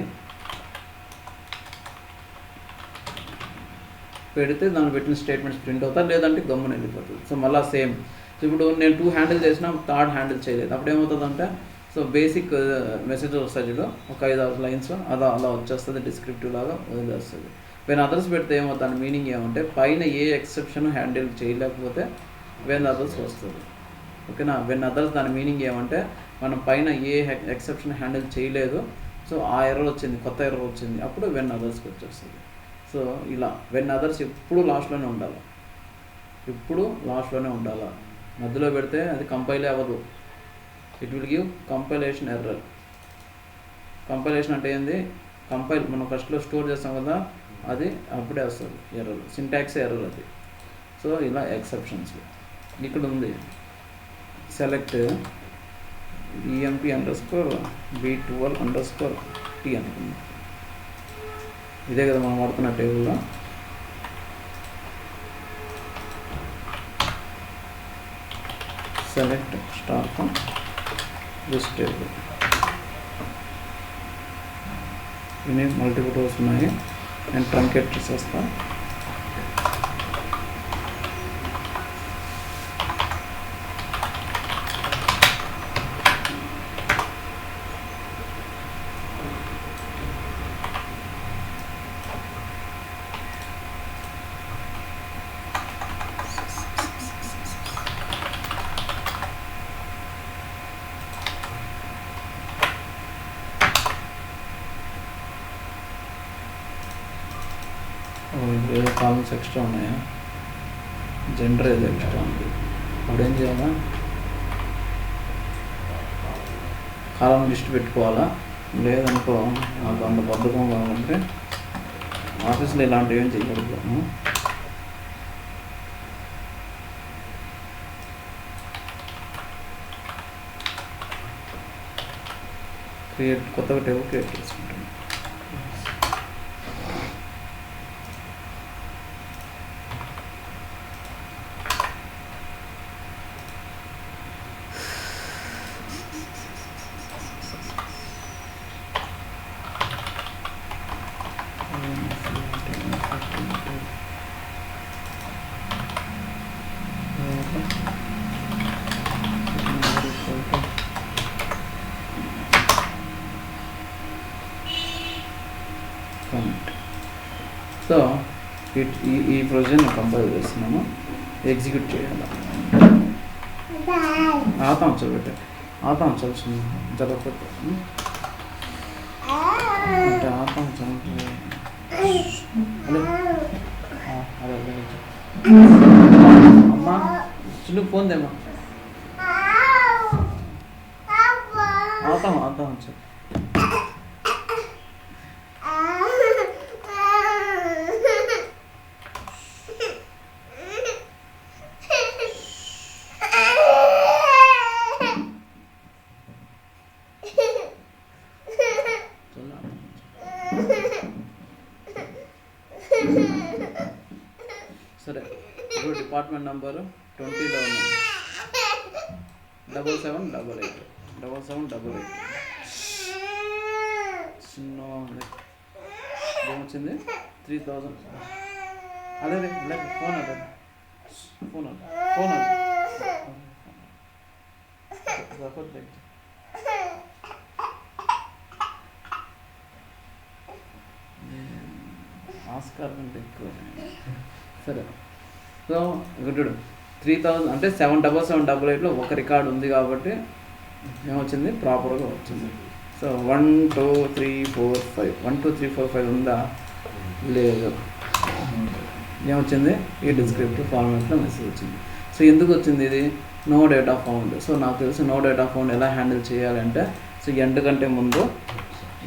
పెడితే దానిలో పెట్టిన స్టేట్మెంట్స్ ప్రింట్ అవుతాయి, లేదంటే గమ్మున వెళ్ళిపోతుంది. సో మళ్ళీ సేమ్. సో ఇప్పుడు నేను 2 హ్యాండిల్ చేసినా 3rd హ్యాండిల్ చేయలేదు, అప్పుడు ఏమవుతుందంటే సో బేసిక్ మెసేజ్ వస్తుంది చూడు, ఒక 5-6 లైన్స్ అలా వచ్చేస్తుంది, డిస్క్రిప్టివ్ లాగా వదిలేస్తుంది. వెన్ అదర్స్ పెడితే ఏమవుతుంది, దాని మీనింగ్ ఏమంటే పైన ఏ ఎక్సెప్షన్ హ్యాండిల్ చేయలేకపోతే వెన్ అదర్స్ వస్తుంది. ఓకేనా? వెన్ అదర్స్ దాని మీనింగ్ ఏమంటే మనం పైన ఏ ఎక్సెప్షన్ హ్యాండిల్ చేయలేదు, సో ఆ ఎర్రర్ వచ్చింది, కొత్త ఎర్రర్ వచ్చింది, అప్పుడు వెన్ అదర్స్కి వచ్చేస్తుంది. సో ఇలా వెన్ అదర్స్ ఎప్పుడు లాస్ట్లోనే ఉండాలి, మధ్యలో పెడితే అది కంపైల్ అవ్వదు. It will give compilation error. Compilation అంటే ఏంది? మనం ఫస్ట్లో స్టోర్ చేస్తాం కదా, అది అప్పుడే వస్తుంది ఎర్రర్, సింటాక్స్ ఎర్రర్ అది. సో ఇలా ఎక్సెప్షన్స్ ఇక్కడ ఉంది. సెలెక్ట్ emp_b12_t అనుకుందాం. ఇదే కదా మనం వాడుతున్న టేబుల్లో. Select star from this table. ఇవి మల్టిపుల్ రోస్ ఉన్నాయి. నేను ట్రంకెట్ చేసేస్తాను. ఏదో కాలమ్స్ ఎక్స్ట్రా ఉన్నాయా, జెండర్ ఏదో ఎక్స్ట్రా ఉంది. అప్పుడు ఏం చేయాలా, కాలం లిస్ట్ పెట్టుకోవాలా. లేదనుకో నాకు అంత బద్ధకం కావాలంటే ఆఫీస్లో ఇలాంటివి ఏం చేయగలుగుతాము. కొత్తగా టేబుల్ క్రియేట్ చేసుకుంటాను. సో ఈ ప్రొసీజర్ నేను కంపైల్ చేస్తున్నాను. ఎగ్జిక్యూట్ చేయాలి. ఆతాంశాలు పెట్టండి. ఆతాంశాలు జరగకపోతే అంటే ఆతాంశం అదే అమ్మా చిన్న ఫోన్ దేమా ఆతాంశం సరే. ఇప్పుడు డిపార్ట్మెంట్ నెంబరు 20లో ఉన్నాయి. 7788 7788 చిన్న ఏమొచ్చింది 3000. అదే లేక ఫోన్ అదే ఫోన్ ఆస్కారం అంటే ఎక్కువ. సరే. సో గుడ్డు 3000 అంటే 7788లో ఒక రికార్డు ఉంది కాబట్టి ఏమొచ్చింది, ప్రాపర్గా వచ్చింది. సో 1 2 3 4 5 1 2 3 4 5 ఉందా, లేదు. ఏమొచ్చింది, ఈ డిస్క్రిప్టివ్ ఫార్మాట్లో మెసేజ్ వచ్చింది. సో ఎందుకు వచ్చింది ఇది, నో డేటా ఫౌండ్. సో నాకు తెలిసి నో డేటా ఫౌండ్ ఎలా హ్యాండిల్ చేయాలంటే, సో ఎండ్ కంటే ముందు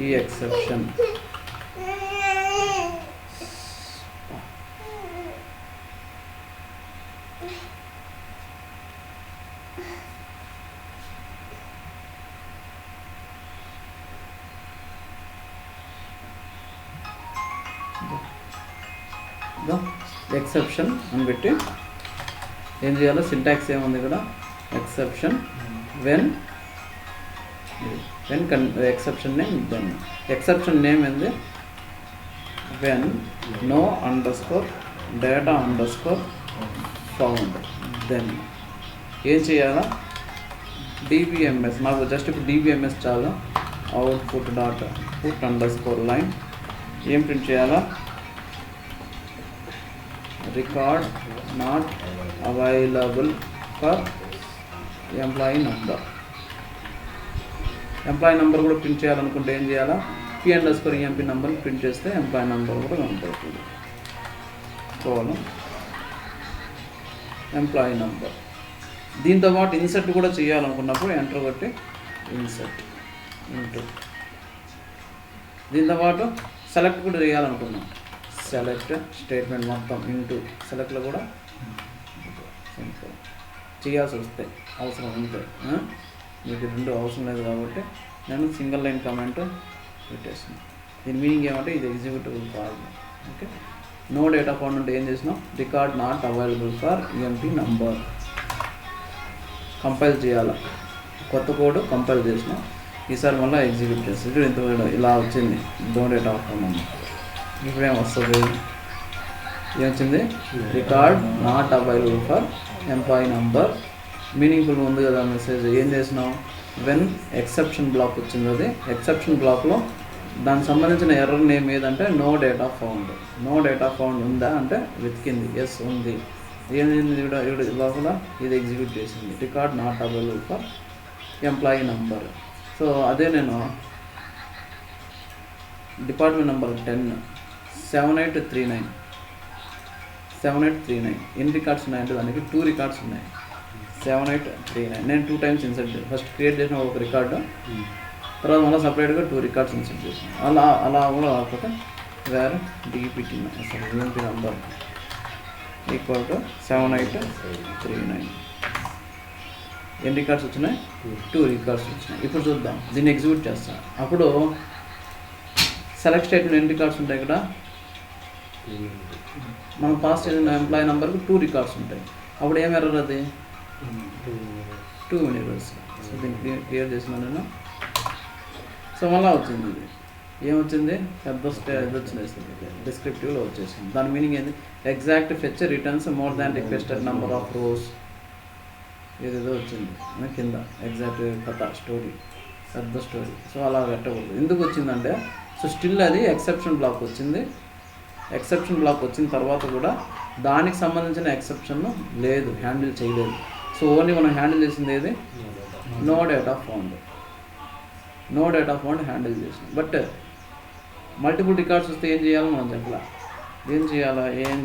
ఈ ఎక్సెప్షన్ ఎక్సెప్షన్ అని పెట్టి ఏం చేయాలో, సింటాక్స్ ఏముంది ఇక్కడ, exception when exception name then. Exception name ఏంది, when no underscore data underscore found. Then ఏం చేయాలా, డిబిఎంఎస్. నాకు జస్ట్ ఇప్పుడు డిబిఎంఎస్ చాలు. Output dot put underscore line ఏం ప్రింట్ చేయాలా, record not available for employee number. Employee number కూడా ప్రింట్ చేయాలనుకుంటే ఏం చేయాలా, p_emp నెంబర్ని ప్రింట్ చేస్తే ఎంప్లాయీ నెంబర్ కూడా కనపడుతుంది. Column employee number. దీంతో పాటు ఇన్సర్ట్ కూడా చేయాలనుకున్నప్పుడు ఎంటర్ కొట్టి ఇన్సర్ట్ ఇంటూ. దీంతో పాటు సెలెక్ట్ కూడా చేయాలనుకున్నాం, సెలెక్ట్ స్టేట్మెంట్ మొత్తం ఇంటూ సెలెక్ట్లో కూడా చేయాల్సి వస్తే అవసరం ఉంటే. మీకు రెండు అవసరం లేదు కాబట్టి నేను సింగిల్ లైన్ కమెంట్ పెట్టేస్తున్నాను. దీని మీనింగ్ ఏమంటే ఇది ఎగ్జిక్యూటివ్ కాదు. ఓకే. నో డేటా ఫౌండ్ అంటే ఏం చేసినాం, record not available for MP number. Compile చేయాలి, కొత్త కోడ్ కంపైల్ చేసినాం. ఈసారి మళ్ళీ ఎగ్జిక్యూట్ చేస్తాను. ఇప్పుడు ఇంత ఇలా వచ్చింది డోంట్ డేటా ఆఫ్ ఫౌండ్. ఇప్పుడేం వస్తుంది, ఏమొచ్చింది record not available for employee number. Meaningful ఉంది కదా మెసేజ్. ఏం చేసినాం, వెన్ ఎక్సెప్షన్ బ్లాక్ వచ్చింది, అది ఎక్సెప్షన్ బ్లాక్లో దానికి సంబంధించిన ఎర్రర్ నేమ్ ఏదంటే no data found. No data found ఉందా అంటే వెతికింది, ఎస్ ఉంది. ఏంది ఇక్కడ లోపల ఇది ఎగ్జిక్యూట్ చేసింది, record not available for employee number. So అదే నేను డిపార్ట్మెంట్ నెంబర్ 10 7839 ఎన్ని రికార్డ్స్ ఉన్నాయంటే దానికి 2 రికార్డ్స్ ఉన్నాయి. 7839 నేను 2 times ఇన్సర్ట్ చేయాలి. ఫస్ట్ క్రియేట్ చేసిన ఒక రికార్డు, తర్వాత మళ్ళీ సపరేట్గా 2 రికార్డ్స్ ఇన్సర్ట్ చేసాను. అలా కూడా కాకపోతే వేరే DPT EMP number equal to 7839 ఎన్ని రికార్డ్స్ వచ్చినాయి, 2 రికార్డ్స్ వచ్చినాయి. ఇప్పుడు చూద్దాం, దీన్ని ఎగ్జిక్యూట్ చేస్తాను. అప్పుడు సెలెక్ట్ స్టేట్మెంట్ ఎన్ని రికార్డ్స్ ఉంటాయి, ఇక్కడ మనం పాస్ చేసిన ఎంప్లాయీ నెంబర్కి 2 రికార్డ్స్ ఉంటాయి. అప్పుడు ఏం ఎర్రర్ అది 2 మినిట్స్. సో దీన్ని క్లియర్ చేసిన నేను. సో మళ్ళీ వచ్చింది, ఇది ఏమొచ్చింది పెద్ద ఇది వచ్చింది, డిస్క్రిప్టివ్లో వచ్చేసింది. దాని మీనింగ్ ఏంది, exact fetch returns more than requested number of rose. ఏదేదో వచ్చింది కింద ఎగ్జాక్ట్ కథ స్టోరీ, పెద్ద స్టోరీ. సో అలా పెట్టకూడదు. ఎందుకు వచ్చిందంటే, సో స్టిల్ అది ఎక్సెప్షన్ బ్లాక్ వచ్చింది. ఎక్సెప్షన్ బ్లాక్ వచ్చిన తర్వాత కూడా దానికి సంబంధించిన ఎక్సెప్షన్ లేదు, హ్యాండిల్ చేయలేదు. సో ఓన్లీ మనం హ్యాండిల్ చేసింది ఏది, no data found. No data found handle చేసింది. బట్ మల్టిపుల్ రికార్డ్స్ వస్తే ఏం చేయాలో మనం చెప్పలా, ఏం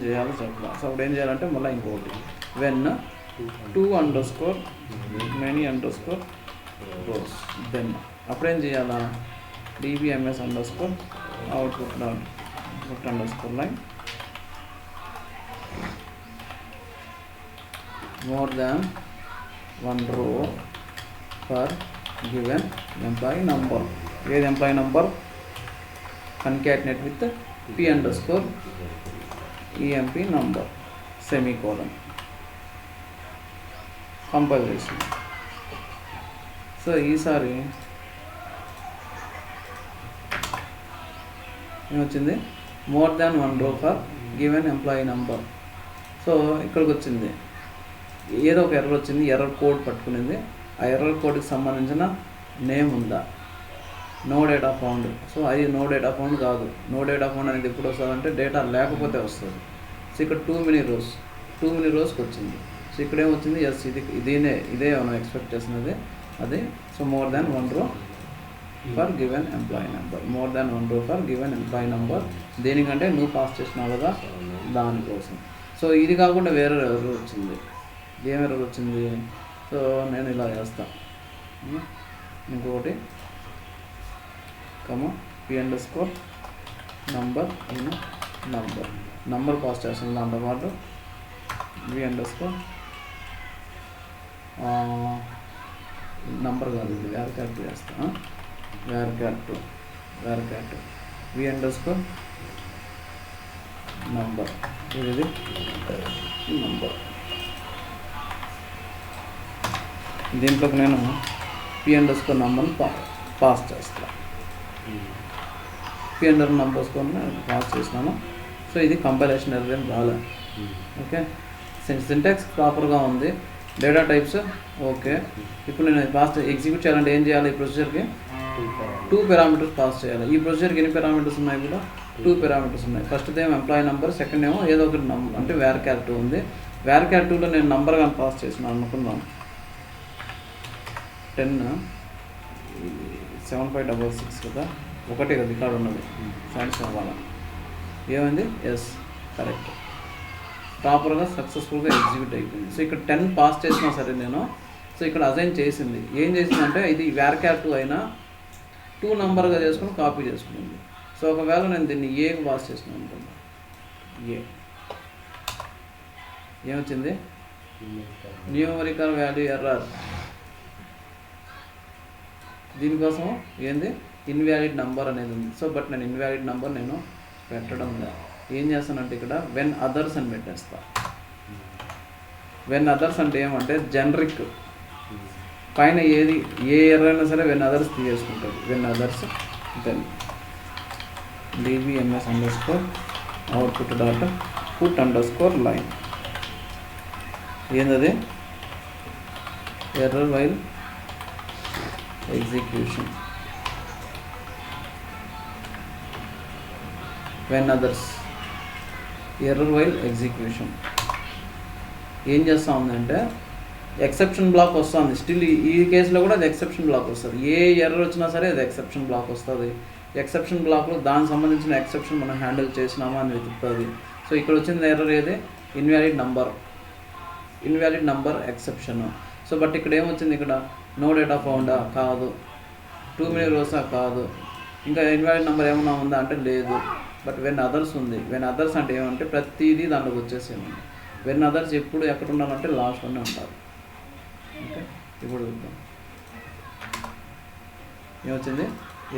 చేయాలో చెప్పలా. సో అప్పుడు ఏం చేయాలంటే మళ్ళీ ఇంకోటి, వెన్ 2_ many_ rows, దెన్ అప్పుడేం చేయాలా, dbms_output_line more than 1 row for given employee number. ఏది employee number, concatenate with p_emp number semicolon compile చేసి. సో ఈసారి ఏమొచ్చింది, more than 1 row for given employee number. So ఇక్కడికి వచ్చింది, ఏదో ఒక ఎర్రర్ వచ్చింది, ఎర్రర్ కోడ్ పట్టుకునింది. ఆ ఎర్రర్ కోడ్కి సంబంధించిన నేమ్ ఉందా, నో డేటా ఫౌండ్. సో అది నో డేటా ఫౌండ్ కాదు. నో డేటా ఫౌండ్ అనేది ఎప్పుడు వస్తుందంటే డేటా లేకపోతే వస్తుంది. సో ఇక్కడ 2 many rows వచ్చింది. సో ఇక్కడ ఏమొచ్చింది, ఎస్ ఇదే మనం ఎక్స్పెక్ట్ చేస్తున్నది అది. So more than 1 row for given employee number, more than 1 row for given employee number. దేనికంటే నువ్వు పాస్ చేసినావు కదా దానికోసం. సో ఇది కాకుండా వేరే ఎర్రర్ వచ్చింది. ఏం ఎర్రర్ వచ్చింది, సో నేను ఇలా చేస్తాను. ఇంకొకటి నంబర్ పాస్ చేస్తుంది. దాంతోపాటు నంబర్ కాదు, ఇది వేర్ చేస్తాను. నంబర్ ఇది నంబర్. దీంట్లోకి నేను p_numberని పాస్ చేస్తాను. p_number పాస్ చేసినాను. సో ఇది కంపైలేషన్ ఎర్రర్ ఏం రాలే. ఓకే, సింటాక్స్ ప్రాపర్గా ఉంది, డేటా టైప్స్ ఓకే. ఇప్పుడు నేను పాస్ ఎగ్జిక్యూట్ చేయాలంటే ఏం చేయాలి, ఈ ప్రొసీజర్కి 2 పారామీటర్స్ పాస్ చేయాలి. ఈ ప్రొసీజర్కి ఎన్ని పారామీటర్స్ ఉన్నాయి, కూడా 2 పారామీటర్స్ ఉన్నాయి. ఫస్ట్ ఏమో ఎంప్లాయీ నెంబర్, సెకండ్ ఏమో ఏదో ఒకటి నంబర్, అంటే var_char_2 ఉంది. var_char_2లో నేను నంబర్ కానీ పాస్ చేసినాను అనుకుందాం, 10 7566 కదా, ఒకటే కదా రికార్డు ఉన్నది, సాటిస్ఫై అవ్వాలి. ఏమైంది, ఎస్ కరెక్ట్, ప్రాపర్గా సక్సెస్ఫుల్గా ఎగ్జిక్యూట్ అయిపోయింది. సో ఇక్కడ 10 పాస్ చేసినా సరే నేను, సో ఇక్కడ అసైన్ చేసింది ఏం చేసిందంటే, ఇది var_char_2 అయినా 2 నంబర్గా చేసుకుని కాపీ చేసుకుంది. సో ఒకవేళ నేను దీన్ని ఏకి పాస్ చేసినాను అనుకుంటా, ఏమొచ్చింది, న్యూమరికల్ వాల్యూ ఎర్రర్. దీనికోసం ఏంది, ఇన్వాలిడ్ నంబర్ అనేది ఉంది. సో బట్ నేను ఇన్వాలిడ్ నంబర్ నేను పెట్టడం లేదు. ఏం చేస్తానంటే ఇక్కడ వెన్ అదర్స్ అని పెట్టేస్తా. వెన్ అదర్స్ అంటే ఏమంటే జనరిక్ పైన ఏది ఏ ఎర్రర్ అయినా సరే వెన్ అదర్స్ తీసేసుకుంటుంది. When others then dbms underscore output dot put underscore line. ఏంటది? Error while execution when others error while execution ఏం చేస్తూ ఉందంటే ఎక్సెప్షన్ బ్లాక్ వస్తుంది. స్టిల్ ఈ కేసులో కూడా అది ఎక్సెప్షన్ బ్లాక్ వస్తుంది. ఏ ఎర్రర్ వచ్చినా సరే అది ఎక్సెప్షన్ బ్లాక్ వస్తుంది. ఎక్సెప్షన్ బ్లాక్లో దానికి సంబంధించిన ఎక్సెప్షన్ మనం హ్యాండిల్ చేసినామా అని వెతుకుతుంది. సో ఇక్కడ వచ్చిన ఎర్రర్ ఏది? Invalid number exception. So but ఇక్కడ ఏమొచ్చింది? ఇక్కడ నో డేటా ఫౌండా? కాదు. Too many రోసా? కాదు. ఇంకా ఇన్వాలిడ్ నెంబర్ ఏమన్నా ఉందా అంటే లేదు. బట్ వెన్ అదర్స్ ఉంది. వెన్ అదర్స్ అంటే ఏమంటే ప్రతిదీ దాంట్లోకి వచ్చేసేయండి. వెన్ అదర్స్ ఎప్పుడు ఎక్కడ ఉండాలంటే లాస్ట్లోనే ఉండాలి. ఓకే, ఇప్పుడు చూద్దాం ఏమొచ్చింది?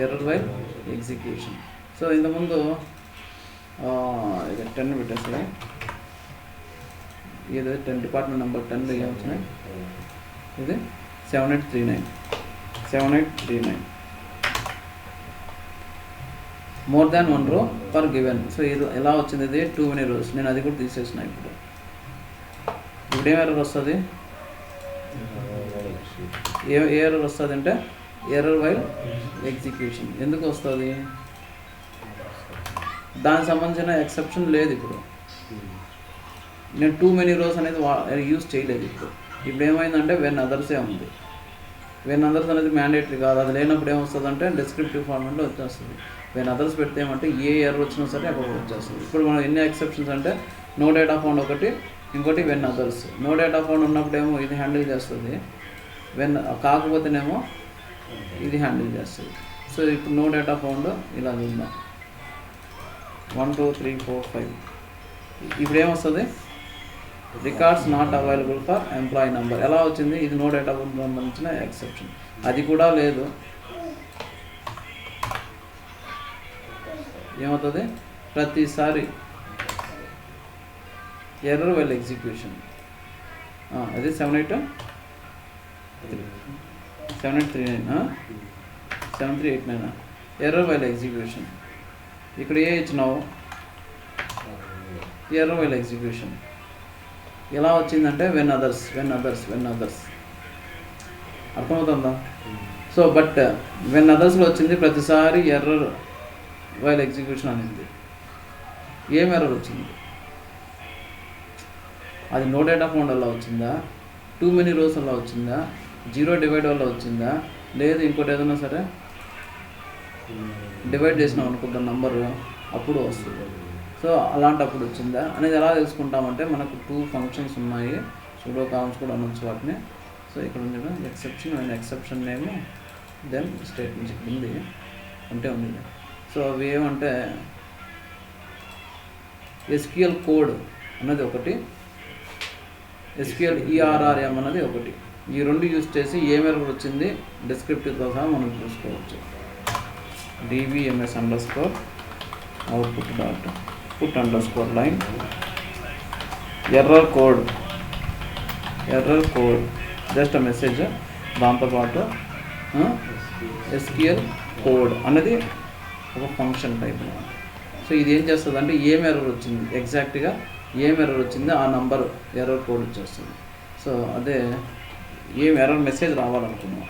Error while execution. సో ఇంతకుముందు ఇది 10 పెట్టేసలే, ఇది 10 డిపార్ట్మెంట్ నెంబర్ 10 ఏమొచ్చినాయి? ఇది 7839 more than 1 row per given. So ఇది ఎలా వచ్చింది? ఇది టూ మెనీ రోస్. నేను అది కూడా తీసేసిన. ఇప్పుడు ఏం ఎర్రర్ వస్తుంది? ఏ ఎర్రర్ వస్తుంది అంటే ఎర్రర్ వైల్ ఎగ్జిక్యూషన్. ఎందుకు వస్తుంది? దానికి సంబంధించిన ఎక్సెప్షన్ లేదు. ఇప్పుడు నేను టూ మెనీ రోస్ అనేది యూజ్ చేయలేదు. ఇప్పుడు ఏమైందంటే వెన్ అదర్సే ఉంది. వెన్ అదర్స్ అనేది మ్యాండేటరీ కాదు. అది లేనప్పుడు ఏమొస్తుంది అంటే డిస్క్రిప్టివ్ ఫార్మాట్లో వచ్చేస్తుంది. వెన్ అదర్స్ పెడితే ఏమంటే ఏ ఎర్రర్ వచ్చినా సరే అక్కడ వచ్చేస్తుంది. ఇప్పుడు మనం ఎన్ని ఎక్సెప్షన్స్ అంటే నో డేటా ఫౌండ్ ఒకటి, ఇంకోటి when others. No data found ఉన్నప్పుడేమో ఇది హ్యాండిల్ చేస్తుంది, వెన్ కాకపోతేనేమో ఇది హ్యాండిల్ చేస్తుంది. సో ఇప్పుడు నో డేటా ఫౌండ్ ఇలా చూద్దాం. 1 2 3 4 5. ఇప్పుడు ఏమొస్తుంది? Records not available for employee number. ఎలా వచ్చింది? ఇది నో డేటా ఫౌండ్ సంబంధించిన ఎక్సెప్షన్. అది కూడా లేదు. ఏమవుతుంది? ప్రతిసారి ఎర్రర్ వైల్ ఎగ్జిక్యూషన్. అది 7389 ఎర్రర్ వైల్ ఎగ్జిక్యూషన్. ఇక్కడ ఏ ఇచ్చినావు? Error while execution. ఎలా వచ్చిందంటే వెన్ అదర్స్. అర్థమవుతుందా? సో బట్ వెన్ అదర్స్లో వచ్చింది ప్రతిసారి ఎర్రర్ వైల్ ఎగ్జిక్యూషన్ అనేది. ఏం ఎర్రర్ వచ్చింది? అది నో డేటా ఫౌండ్ వల్ల వచ్చిందా? టూ మెనీ రోస్ వల్ల వచ్చిందా? జీరో డివైడ్ వల్ల వచ్చిందా? లేదు ఇంకోటి ఏదైనా సరే డివైడ్ చేసినాం అనుకుంటాం నంబరు, అప్పుడు వస్తుంది. సో అలాంటప్పుడు వచ్చిందా అనేది ఎలా తెలుసుకుంటామంటే మనకు 2 ఫంక్షన్స్ ఉన్నాయి. సూడో కాలమ్స్ కూడా అనొచ్చు వాటిని. సో ఇక్కడ ఉంది exception and exception name then statements ఇక్కడ ఉంది ఉంది. సో అవి ఏమంటే ఎస్క్యూఎల్ కోడ్ అన్నది ఒకటి, ఎస్క్యూఎల్ ERRM అన్నది ఒకటి. ఈ రెండు యూజ్ చేసి ఏ ఎర్రర్ వచ్చింది డిస్క్రిప్టివ్తో సహా మనం చూసుకోవచ్చు. dbms underscore output dot put underscore line error code just message. దాంతోపాటు SQL కోడ్ అనేది ఒక ఫంక్షన్ టైప్ అన్నమాట. సో ఇది ఏం చేస్తుంది అంటే ఏం ఎర్రర్ వచ్చింది, ఎగ్జాక్ట్గా ఏం ఎర్రర్ వచ్చిందో ఆ నంబర్ ఎర్రర్ కోడ్ వచ్చేస్తుంది. సో అదే ఏం ఎర్రర్ మెసేజ్ రావాలనుకున్నాం.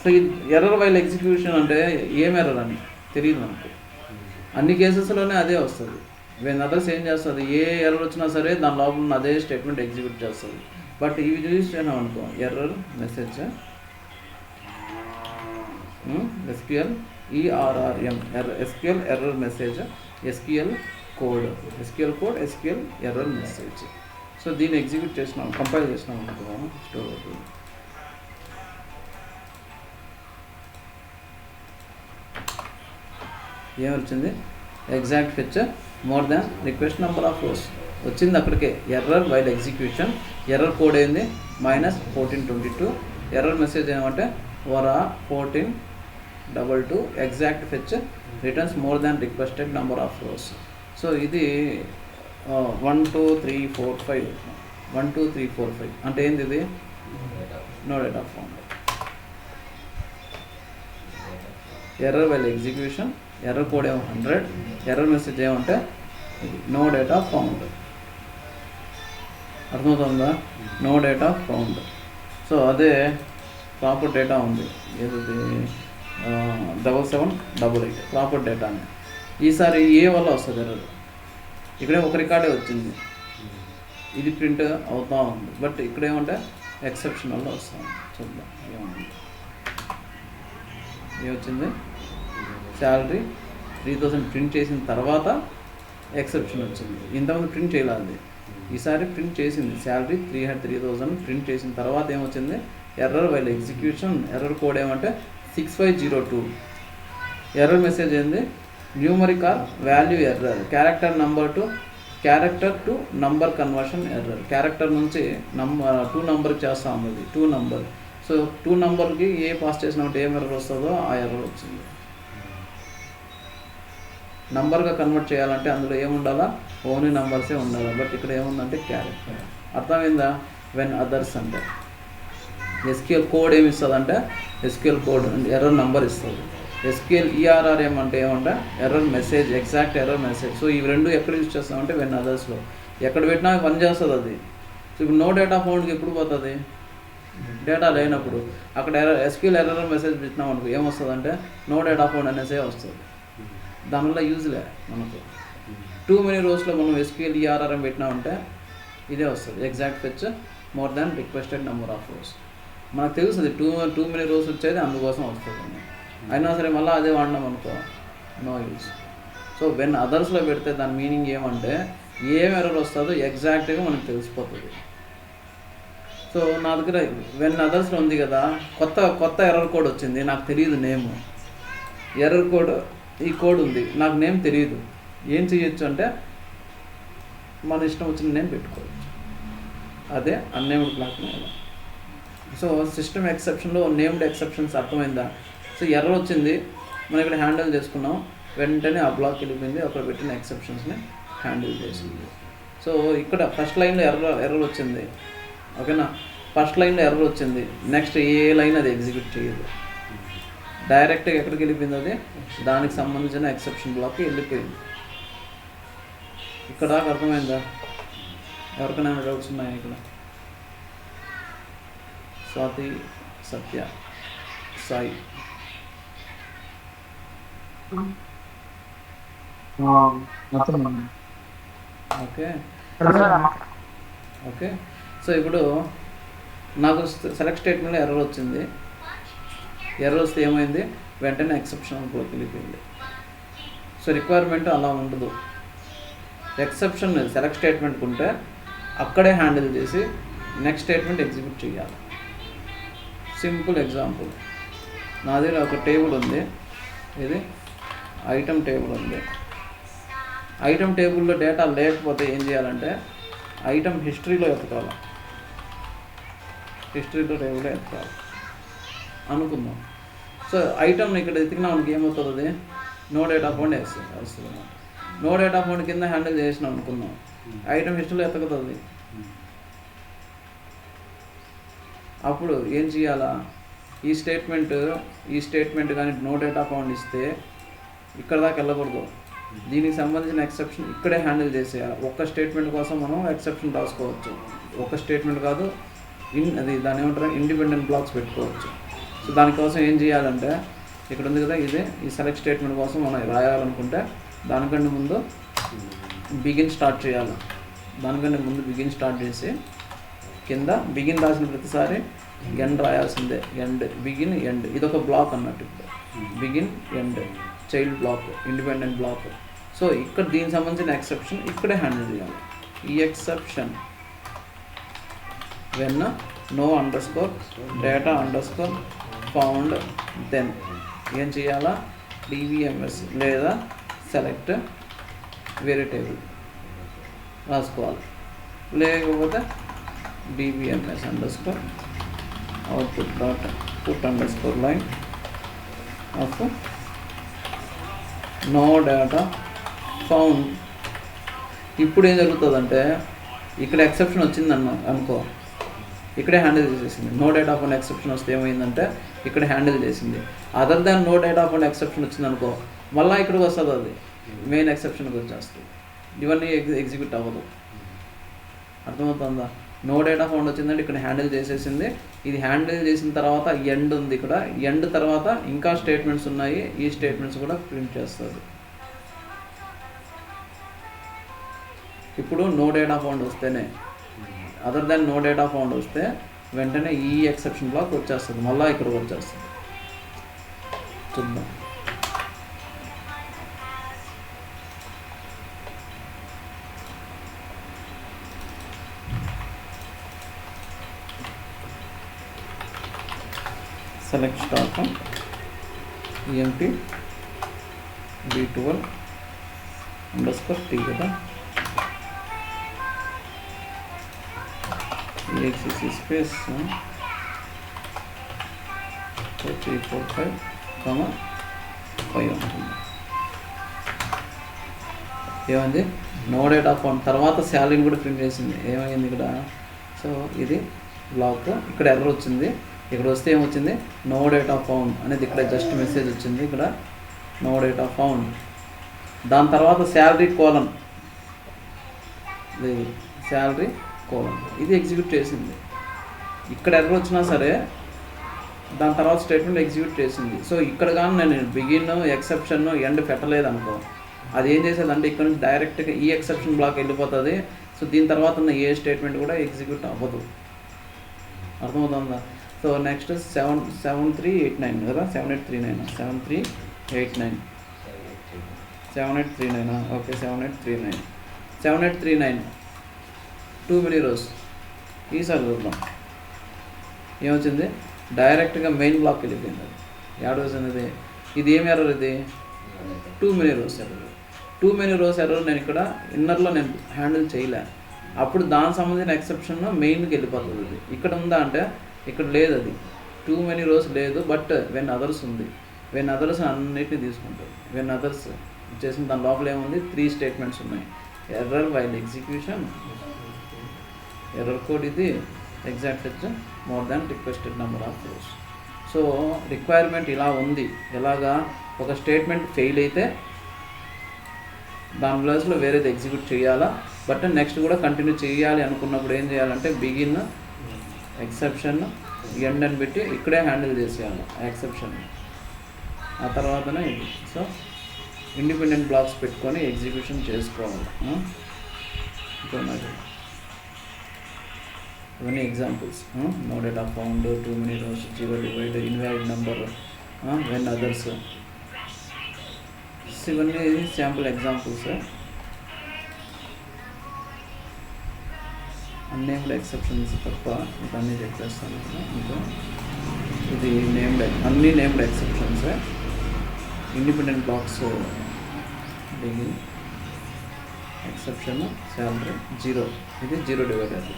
సో ఈ ఎర్రర్ వైల్ ఎగ్జిక్యూషన్ అంటే ఏం ఎర్రర్ అని తెలియదు మనకు. అన్ని కేసెస్లోనే అదే వస్తుంది. వెన్ అదర్స్ ఏం చేస్తుంది, ఏ ఎర్రర్ వచ్చినా సరే దాని లోపల ఉన్న అదే స్టేట్మెంట్ ఎగ్జిక్యూట్ చేస్తుంది. బట్ ఇవి యూజ్ చేయడం అనుకో error message SQL ERRM SQL error message SQL code SQL error message. So దీన్ని ఎగ్జిక్యూట్ చేసినాం, కంపైల్ చేసినాం అనుకో స్టోర్ అవుతుంది. ఏమొచ్చింది, exact fetch more than request number of rose వచ్చింది అక్కడికే. Error while execution, error code ఏంది -1422, ఎర్రర్ మెసేజ్ ఏమంటే వరా 1422, exact fetch returns more than requested number of rows. So ఇది 1 2 3 4 5 1 2 3 4 5 అంటే ఏంది, ఇది no data found. Error while execution, error code ఏమో 100, error message ఏమంటే నో డేటా ఫౌండ్. అర్థమవుతుందా? No data found. సో అదే ప్రాపర్ డేటా ఉంది, ఏది 7788 ప్రాపర్ డేటా అని. ఈసారి ఏ వల్ల వస్తుంది ఎర్రర్? ఇక్కడే ఒక రికార్డే వచ్చింది, ఇది ప్రింట్ అవుతూ ఉంది, బట్ ఇక్కడ ఏమంటే ఎక్సెప్షన్ వల్ల వస్తుంది. చూద్దాం ఏముంది. ఏమొచ్చింది? శాలరీ 3000 ప్రింట్ చేసిన తర్వాత ఎక్సెప్షన్ వచ్చింది. ఇంతకుముందు ప్రింట్ చేయలేదు, ఈసారి ప్రింట్ చేసింది. శాలరీ 3000 ప్రింట్ చేసిన తర్వాత ఏమొచ్చింది? Error while execution, error code ఏమంటే 6502. ఎర్రర్ మెసేజ్ ఏంది? Numerical value error, character to number conversion error. Character నుంచి టూ నంబర్కి చేస్తా ఉంది, 2 నంబర్. సో 2 నంబర్కి ఏ పాస్ చేసినప్పుడు ఏం ఎర్రర్ వస్తుందో ఆ ఎర్రర్ వచ్చింది. నంబర్గా కన్వర్ట్ చేయాలంటే అందులో ఏముండాలా? ఓన్లీ నంబర్సే ఉండాలి, బట్ ఇక్కడ ఏముందంటే క్యారెక్టర్. అర్థమైందా? వెన్ అదర్స్ అంటే ఎస్క్యూఎల్ కోడ్ ఏమి ఇస్తుంది అంటే ఎస్క్యూఎల్ కోడ్ ఎర్రర్ నెంబర్ ఇస్తుంది. ఎస్క్యూఎల్ ఈఆర్ఆర్ఎం అంటే ఏమంటే error message, exact error message. So ఇవి రెండు ఎక్కడ యూజ్ చేస్తామంటే వెన్ అదర్స్లో. ఎక్కడ పెట్టినా పని చేస్తుంది అది. సో ఇప్పుడు నో డేటా ఫౌండ్కి ఎప్పుడు పోతుంది? డేటా లేనప్పుడు. అక్కడ ఎస్క్యూఎల్ ఎర్రర్ మెసేజ్ పెట్టినాం అనుకో ఏమొస్తుంది? నో డేటా ఫౌండ్ అనేసే వస్తుంది. దానివల్ల యూజ్లే మనకు. టూ మెనీ రోస్లో మనం ఎస్క్యూఎల్ ఈఆర్ఆర్ఎం పెట్టినామంటే ఇదే వస్తుంది, exact fetch more than requested number of rose. మనకు తెలుస్తుంది టూ మెనీ రోస్ వచ్చేది అందుకోసం వస్తుంది. అయినా సరే మళ్ళీ అదే వాడినాం అనుకో నో యూజ్. సో వెన్ అదర్స్లో పెడితే దాని మీనింగ్ ఏమంటే ఏం ఎర్రర్ వస్తుందో ఎగ్జాక్ట్గా మనకు తెలిసిపోతుంది. సో నా దగ్గర వెన్ అదర్స్లో ఉంది కదా, కొత్త ఎర్రర్ కోడ్ వచ్చింది, నాకు తెలియదు నేమ్. ఎర్రర్ కోడ్ ఈ కోడ్ ఉంది, నాకు నేమ్ తెలియదు. ఏం చేయొచ్చు అంటే మన ఇష్టం వచ్చిన నేమ్ పెట్టుకోవచ్చు. అదే unnamed block mail. So system ఎక్సెప్షన్లో నేమ్డ్ ఎక్సెప్షన్స్ అర్థమైందా? సో ఎర్రర్ వచ్చింది, మనం ఇక్కడ హ్యాండిల్ చేసుకున్నాం, వెంటనే ఆ బ్లాక్ వెళ్ళిపోయింది, అక్కడ పెట్టిన ఎక్సెప్షన్స్ని హ్యాండిల్ చేసింది. సో ఇక్కడ ఫస్ట్ లైన్లో ఎర్రర్ వచ్చింది, ఓకేనా? ఫస్ట్ లైన్లో ఎర్రర్ వచ్చింది, నెక్స్ట్ ఏ లైన్ అది ఎగ్జిక్యూట్ చేయదు, డైరెక్ట్గా ఎక్కడికి వెళ్ళిపోయింది? అది దానికి సంబంధించిన ఎక్సెప్షన్ బ్లాక్కి వెళ్ళిపోయింది. ఇక్కడ దాకా అర్థమైందా? ఎవరికైనా డౌట్స్ ఉన్నాయా? ఇక్కడ Swathi, Satya, Sai. Okay okay. So ఇప్పుడు నాకు సెలెక్ట్ స్టేట్మెంట్లో ఎర్రర్ వచ్చింది. ఎర్రర్ వస్తే ఏమైంది? వెంటనే ఎక్సెప్షన్ కూడా వెళ్ళిపోయింది. సో రిక్వైర్మెంట్ అలా ఉండదు. ఎక్సెప్షన్ సెలెక్ట్ స్టేట్మెంట్ ఉంటే అక్కడే హ్యాండిల్ చేసి నెక్స్ట్ స్టేట్మెంట్ ఎగ్జిక్యూట్ చేయాలి. సింపుల్ ఎగ్జాంపుల్, నా దగ్గర ఒక టేబుల్ ఉంది, ఇది ఐటమ్ టేబుల్ ఉంది. ఐటమ్ టేబుల్లో డేటా లేకపోతే ఏం చేయాలంటే ఐటమ్ హిస్టరీలో ఎత్తుకోవాలి, హిస్టరీలో టేబుల్లో ఎత్తుకోవాలి అనుకుందాం. సో ఐటమ్ని ఇక్కడ ఎతికినా మనకి ఏమవుతుంది? నో డేటా ఫౌండ్ వస్తుంది. నో డేటా ఫౌండ్ కింద హ్యాండిల్ చేసినాం అనుకుందాం, ఐటమ్ హిస్టరీలో ఎత్తుకుతుంది. అప్పుడు ఏం చేయాలా? ఈ స్టేట్మెంట్ కానీ నో డేటా ఫౌండ్ ఇస్తే ఇక్కడ దాకా వెళ్ళకూడదు, దీనికి సంబంధించిన ఎక్సెప్షన్ ఇక్కడే హ్యాండిల్ చేసేయాలి. ఒక్క స్టేట్మెంట్ కోసం మనం ఎక్సెప్షన్ రాసుకోవచ్చు, ఒక స్టేట్మెంట్ కాదు, దాని ఏమంటారు ఇండిపెండెంట్ బ్లాక్స్ పెట్టుకోవచ్చు. సో దానికోసం ఏం చేయాలంటే ఇక్కడ ఉంది కదా, ఇదే ఈ సెలెక్ట్ స్టేట్మెంట్ కోసం మనం రాయాలనుకుంటే దానికంటే ముందు బిగిన్ స్టార్ట్ చేయాలి. దానికంటే ముందు బిగిన్ స్టార్ట్ చేసి కింద బిగిన్ రాసిన ప్రతిసారి ఎండ్ రాయాల్సిందే. ఎండ్, బిగిన్, ఎండ్, ఇదొక బ్లాక్ అన్నట్టు. ఇప్పుడు begin, end, child block, independent block. So ఇక్కడ దీనికి సంబంధించిన ఎక్సెప్షన్ ఇక్కడే హ్యాండిల్ చేయాలి. ఈ exception when no underscore data underscore found, then ఏం చేయాలా? డివిఎంఎస్ లేదా సెలెక్ట్ వేరే టేబుల్ రాసుకోవాలి. లేకపోతే DBMS underscore output dot put underscore line of no data found. ఇప్పుడు ఏం జరుగుతుందంటే ఇక్కడ ఎక్సెప్షన్ వచ్చిందన్న అనుకో, ఇక్కడే హ్యాండిల్ చేసేసింది. నో డేటా ఫౌండ్ ఎక్సెప్షన్ వస్తే ఏమైందంటే ఇక్కడ హ్యాండిల్ చేసింది. Other than no data found exception వచ్చింది అనుకో, మళ్ళీ ఇక్కడికి వస్తుంది, అది మెయిన్ ఎక్సెప్షన్కి వచ్చేస్తుంది. ఇవన్నీ ఎగ్జిక్యూట్ అవ్వదు. అర్థమవుతుందా? నో డేటా ఫౌండ్ వచ్చిందంటే ఇక్కడ హ్యాండిల్ చేసేసింది. ఇది హ్యాండిల్ చేసిన తర్వాత ఎండ్ ఉంది, ఇక్కడ ఎండ్ తర్వాత ఇంకా స్టేట్మెంట్స్ ఉన్నాయి, ఈ స్టేట్మెంట్స్ కూడా ప్రింట్ చేస్తుంది. ఇప్పుడు నో డేటా ఫౌండ్ వస్తేనే, other than no data found వస్తే వెంటనే ఈ ఎక్సెప్షన్ బ్లాక్ వచ్చేస్తుంది, మళ్ళీ ఇక్కడికి వచ్చేస్తుంది. చూద్దాం. సెలెక్ట్ స్టాక్ EMP B12_T కదా, EXEC స్పేస్ 345,5 ఉంటుంది. ఏమైంది? నో డేటా ఫౌండ్ తర్వాత శాలరీని కూడా ప్రింట్ చేసింది. ఏమైంది ఇక్కడ? సో ఇది బ్లాక్, ఇక్కడ ఎర్రర్ వచ్చింది. ఇక్కడ వస్తే ఏమొచ్చింది? నో డేటా ఫౌండ్ అనేది ఇక్కడ జస్ట్ మెసేజ్ వచ్చింది, ఇక్కడ నో డేటా ఫౌండ్. దాని తర్వాత శాలరీ కోలన్, శాలరీ కోలన్ ఇది ఎగ్జిక్యూట్ చేసింది. ఇక్కడ ఎర్రర్ వచ్చినా సరే దాని తర్వాత స్టేట్మెంట్ ఎగ్జిక్యూట్ చేసింది. సో ఇక్కడ కానీ నేను బిగిన్, ఎక్సెప్షన్, ఎండ్ పెట్టలేదు అనుకో, అది ఏం చేసేదంటే ఇక్కడ నుంచి డైరెక్ట్గా ఈ ఎక్సెప్షన్ బ్లాక్ వెళ్ళిపోతుంది. సో దీని తర్వాత ఉన్న ఏ స్టేట్మెంట్ కూడా ఎగ్జిక్యూట్ అవ్వదు. అర్థమవుతుందా? సో నెక్స్ట్ 7389 కదా, 7839 ఓకే, 7839 టూ మెనీ రోస్. ఈసారి చూద్దాం ఏమొచ్చింది. డైరెక్ట్గా మెయిన్ బ్లాక్ వెళ్ళిపోయింది. అది యాడ్ వచ్చింది. ఇది ఏం ఎర్రర్? ఇది two many rose error. Two many rose error నేను ఇక్కడ ఇన్నర్లో నేను హ్యాండిల్ చేయలే, అప్పుడు దానికి సంబంధించిన ఎక్సెప్షన్ మెయిన్కి వెళ్ళిపోతుంది. ఇది ఇక్కడ ఉందా అంటే ఇక్కడ లేదు, అది టూ మెనీ రోస్ లేదు, బట్ వెన్ అదర్స్ ఉంది. వెన్ అదర్స్ అన్నిటిని తీసుకుంటారు. వెన్ అదర్స్ చేసిన దాని లోపల ఏముంది? 3 స్టేట్మెంట్స్ ఉన్నాయి. Error while execution, error code ఇది, exact fetch more than requested number of rows. So requirement ఇలా ఉంది. ఎలాగా? ఒక స్టేట్మెంట్ ఫెయిల్ అయితే దాని ప్లేస్లో వేరేది ఎగ్జిక్యూట్ చేయాలా, బట్ నెక్స్ట్ కూడా కంటిన్యూ చేయాలి అనుకున్నప్పుడు ఏం చేయాలంటే బిగిన్, ఎక్సెప్షన్, ఎండ్ అని పెట్టి ఇక్కడే హ్యాండిల్ చేసేయాలి ఎక్సెప్షన్. ఆ తర్వాతనే ఇది. సో ఇండిపెండెంట్ బ్లాక్స్ పెట్టుకొని ఎగ్జిక్యూషన్ చేసుకోవాలి. ఇవన్నీ examples. No data found, too many rows, zero divide, invalid number, when others. ఇవన్నీ శాంపుల్ ఎగ్జాంపుల్స్. అన్నేమ్డ్ ఎక్సెప్షన్స్ తప్ప ఇవన్నీ చెక్ చేస్తాను. ఇంకా ఇది అన్ని named exceptions. Independent blocks, begin, exception, salary, zero. ఇది జీరో డివైడ్ అది.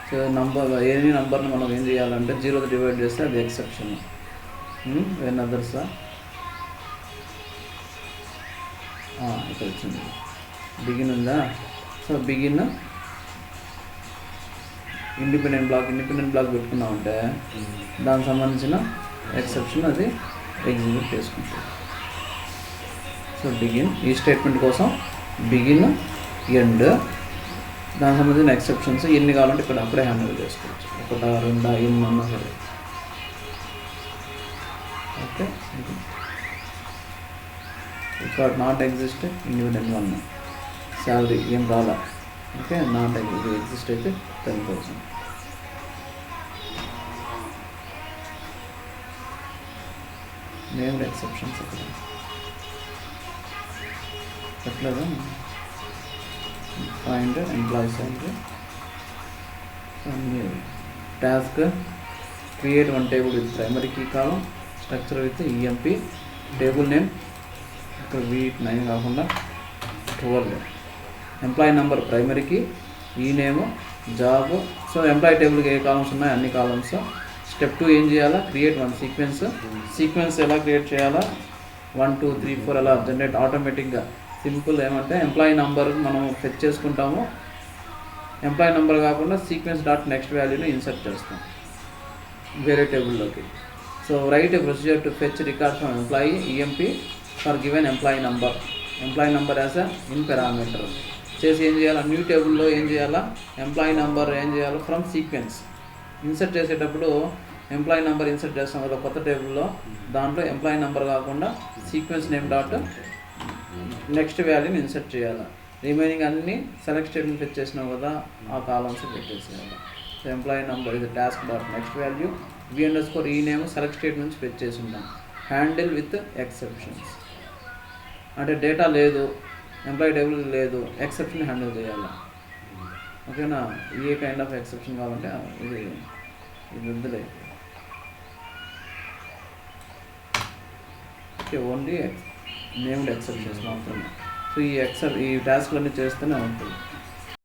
సో నంబర్, ఎనీ నంబర్ని మనం ఏం చేయాలంటే జీరోతో డివైడ్ చేస్తే అది ఎక్సెప్షన్. వెన్ అదర్స్ ఇక్కడ వచ్చింది. బిగిన్ ఉందా? సో బిగిన్ ఇండిపెండెంట్ బ్లాక్ పెట్టుకున్నామంటే దానికి సంబంధించిన ఎక్సెప్షన్ అది ఎగ్జిక్యూట్ చేసుకుంటుంది. సో బిగిన్ ఈ స్టేట్మెంట్ కోసం బిగిన్, ఎండ్, దానికి సంబంధించిన ఎక్సెప్షన్స్ ఎన్ని కావాలంటే ఇక్కడ అప్పుడే హ్యాండిల్ చేసుకోవచ్చు. 1, 2 ఎన్ని ఉన్నా సరే. ఓకే, ఇక్కడ నాట్ ఎగ్జిస్ట్, ఇండిపెండెంట్ 1, శాలరీ ఏం రాలా. ఓకే, నాట్ ఎగ్జిస్ట్ అయితే 10,000. నేమ్డ్ ఎక్సెప్షన్స్ ఇక్కడ ఎట్లాగా find employee salary, task create one table with primary key column, structure with EMP, table name ఇక్కడ V9 కాకుండా 12, ఎంప్లాయీ నెంబర్ ప్రైమరీకి, ఈ నేమ్, జాబ్. సో ఎంప్లాయీ టేబుల్కి ఏ కాలమ్స్ ఉన్నాయి అన్ని కాలమ్స్. స్టెప్ 2 ఏం చేయాలా? క్రియేట్ వన్ సీక్వెన్స్ ఎలా క్రియేట్ చేయాలా? 1 2 3 4 అలా జనరేట్ ఆటోమేటిక్గా. సింపుల్ ఏమంటే ఎంప్లాయీ నెంబర్ మనం ఫెచ్ చేసుకుంటాము, ఎంప్లాయీ నెంబర్ కాకుండా సీక్వెన్స్ డాట్ నెక్స్ట్ వాల్యూని ఇన్సర్ట్ చేస్తాం వేరే టేబుల్లోకి. So write a procedure to fetch record from employee EMP for given employee number as a in parameter చేసి ఏం చేయాలి, న్యూ టేబుల్లో ఏం చేయాలా, ఎంప్లాయీ నెంబర్ ఏం చేయాలి ఫ్రమ్ సీక్వెన్స్ ఇన్సర్ట్ చేసేటప్పుడు ఎంప్లాయీ నెంబర్ ఇన్సర్ట్ చేస్తాం కదా కొత్త టేబుల్లో, దాంట్లో ఎంప్లాయీ నెంబర్ కాకుండా సీక్వెన్స్ నేమ్ డాట్ నెక్స్ట్ వాల్యూని ఇన్సర్ట్ చేయాలి. రిమైనింగ్ అన్ని సెలెక్ట్ స్టేట్మెంట్ ఫెచ్ చేసినాం కదా ఆ కాలమ్స్ పెట్టేసేయాలి. సో ఎంప్లాయీ నెంబర్ ఇది task dot next value v_e name select state నుంచి ఫెచ్ చేసి ఉంటాం. హ్యాండిల్ విత్ ఎక్సెప్షన్స్ అంటే డేటా లేదు, ఎంప్లాయీ టేబుల్ లేదు, ఎక్సెప్షన్ హ్యాండిల్ చేయాలి. ఓకేనా, ఏ కైండ్ ఆఫ్ ఎక్సెప్షన్ కావాలంటే ఇది వద్దులే. ఓకే, ఓన్లీ నేమ్డ్ ఎక్సెప్షన్స్ మాత్రమే. సో ఈ టాస్క్లన్నీ చేస్తూనే ఉంటుంది.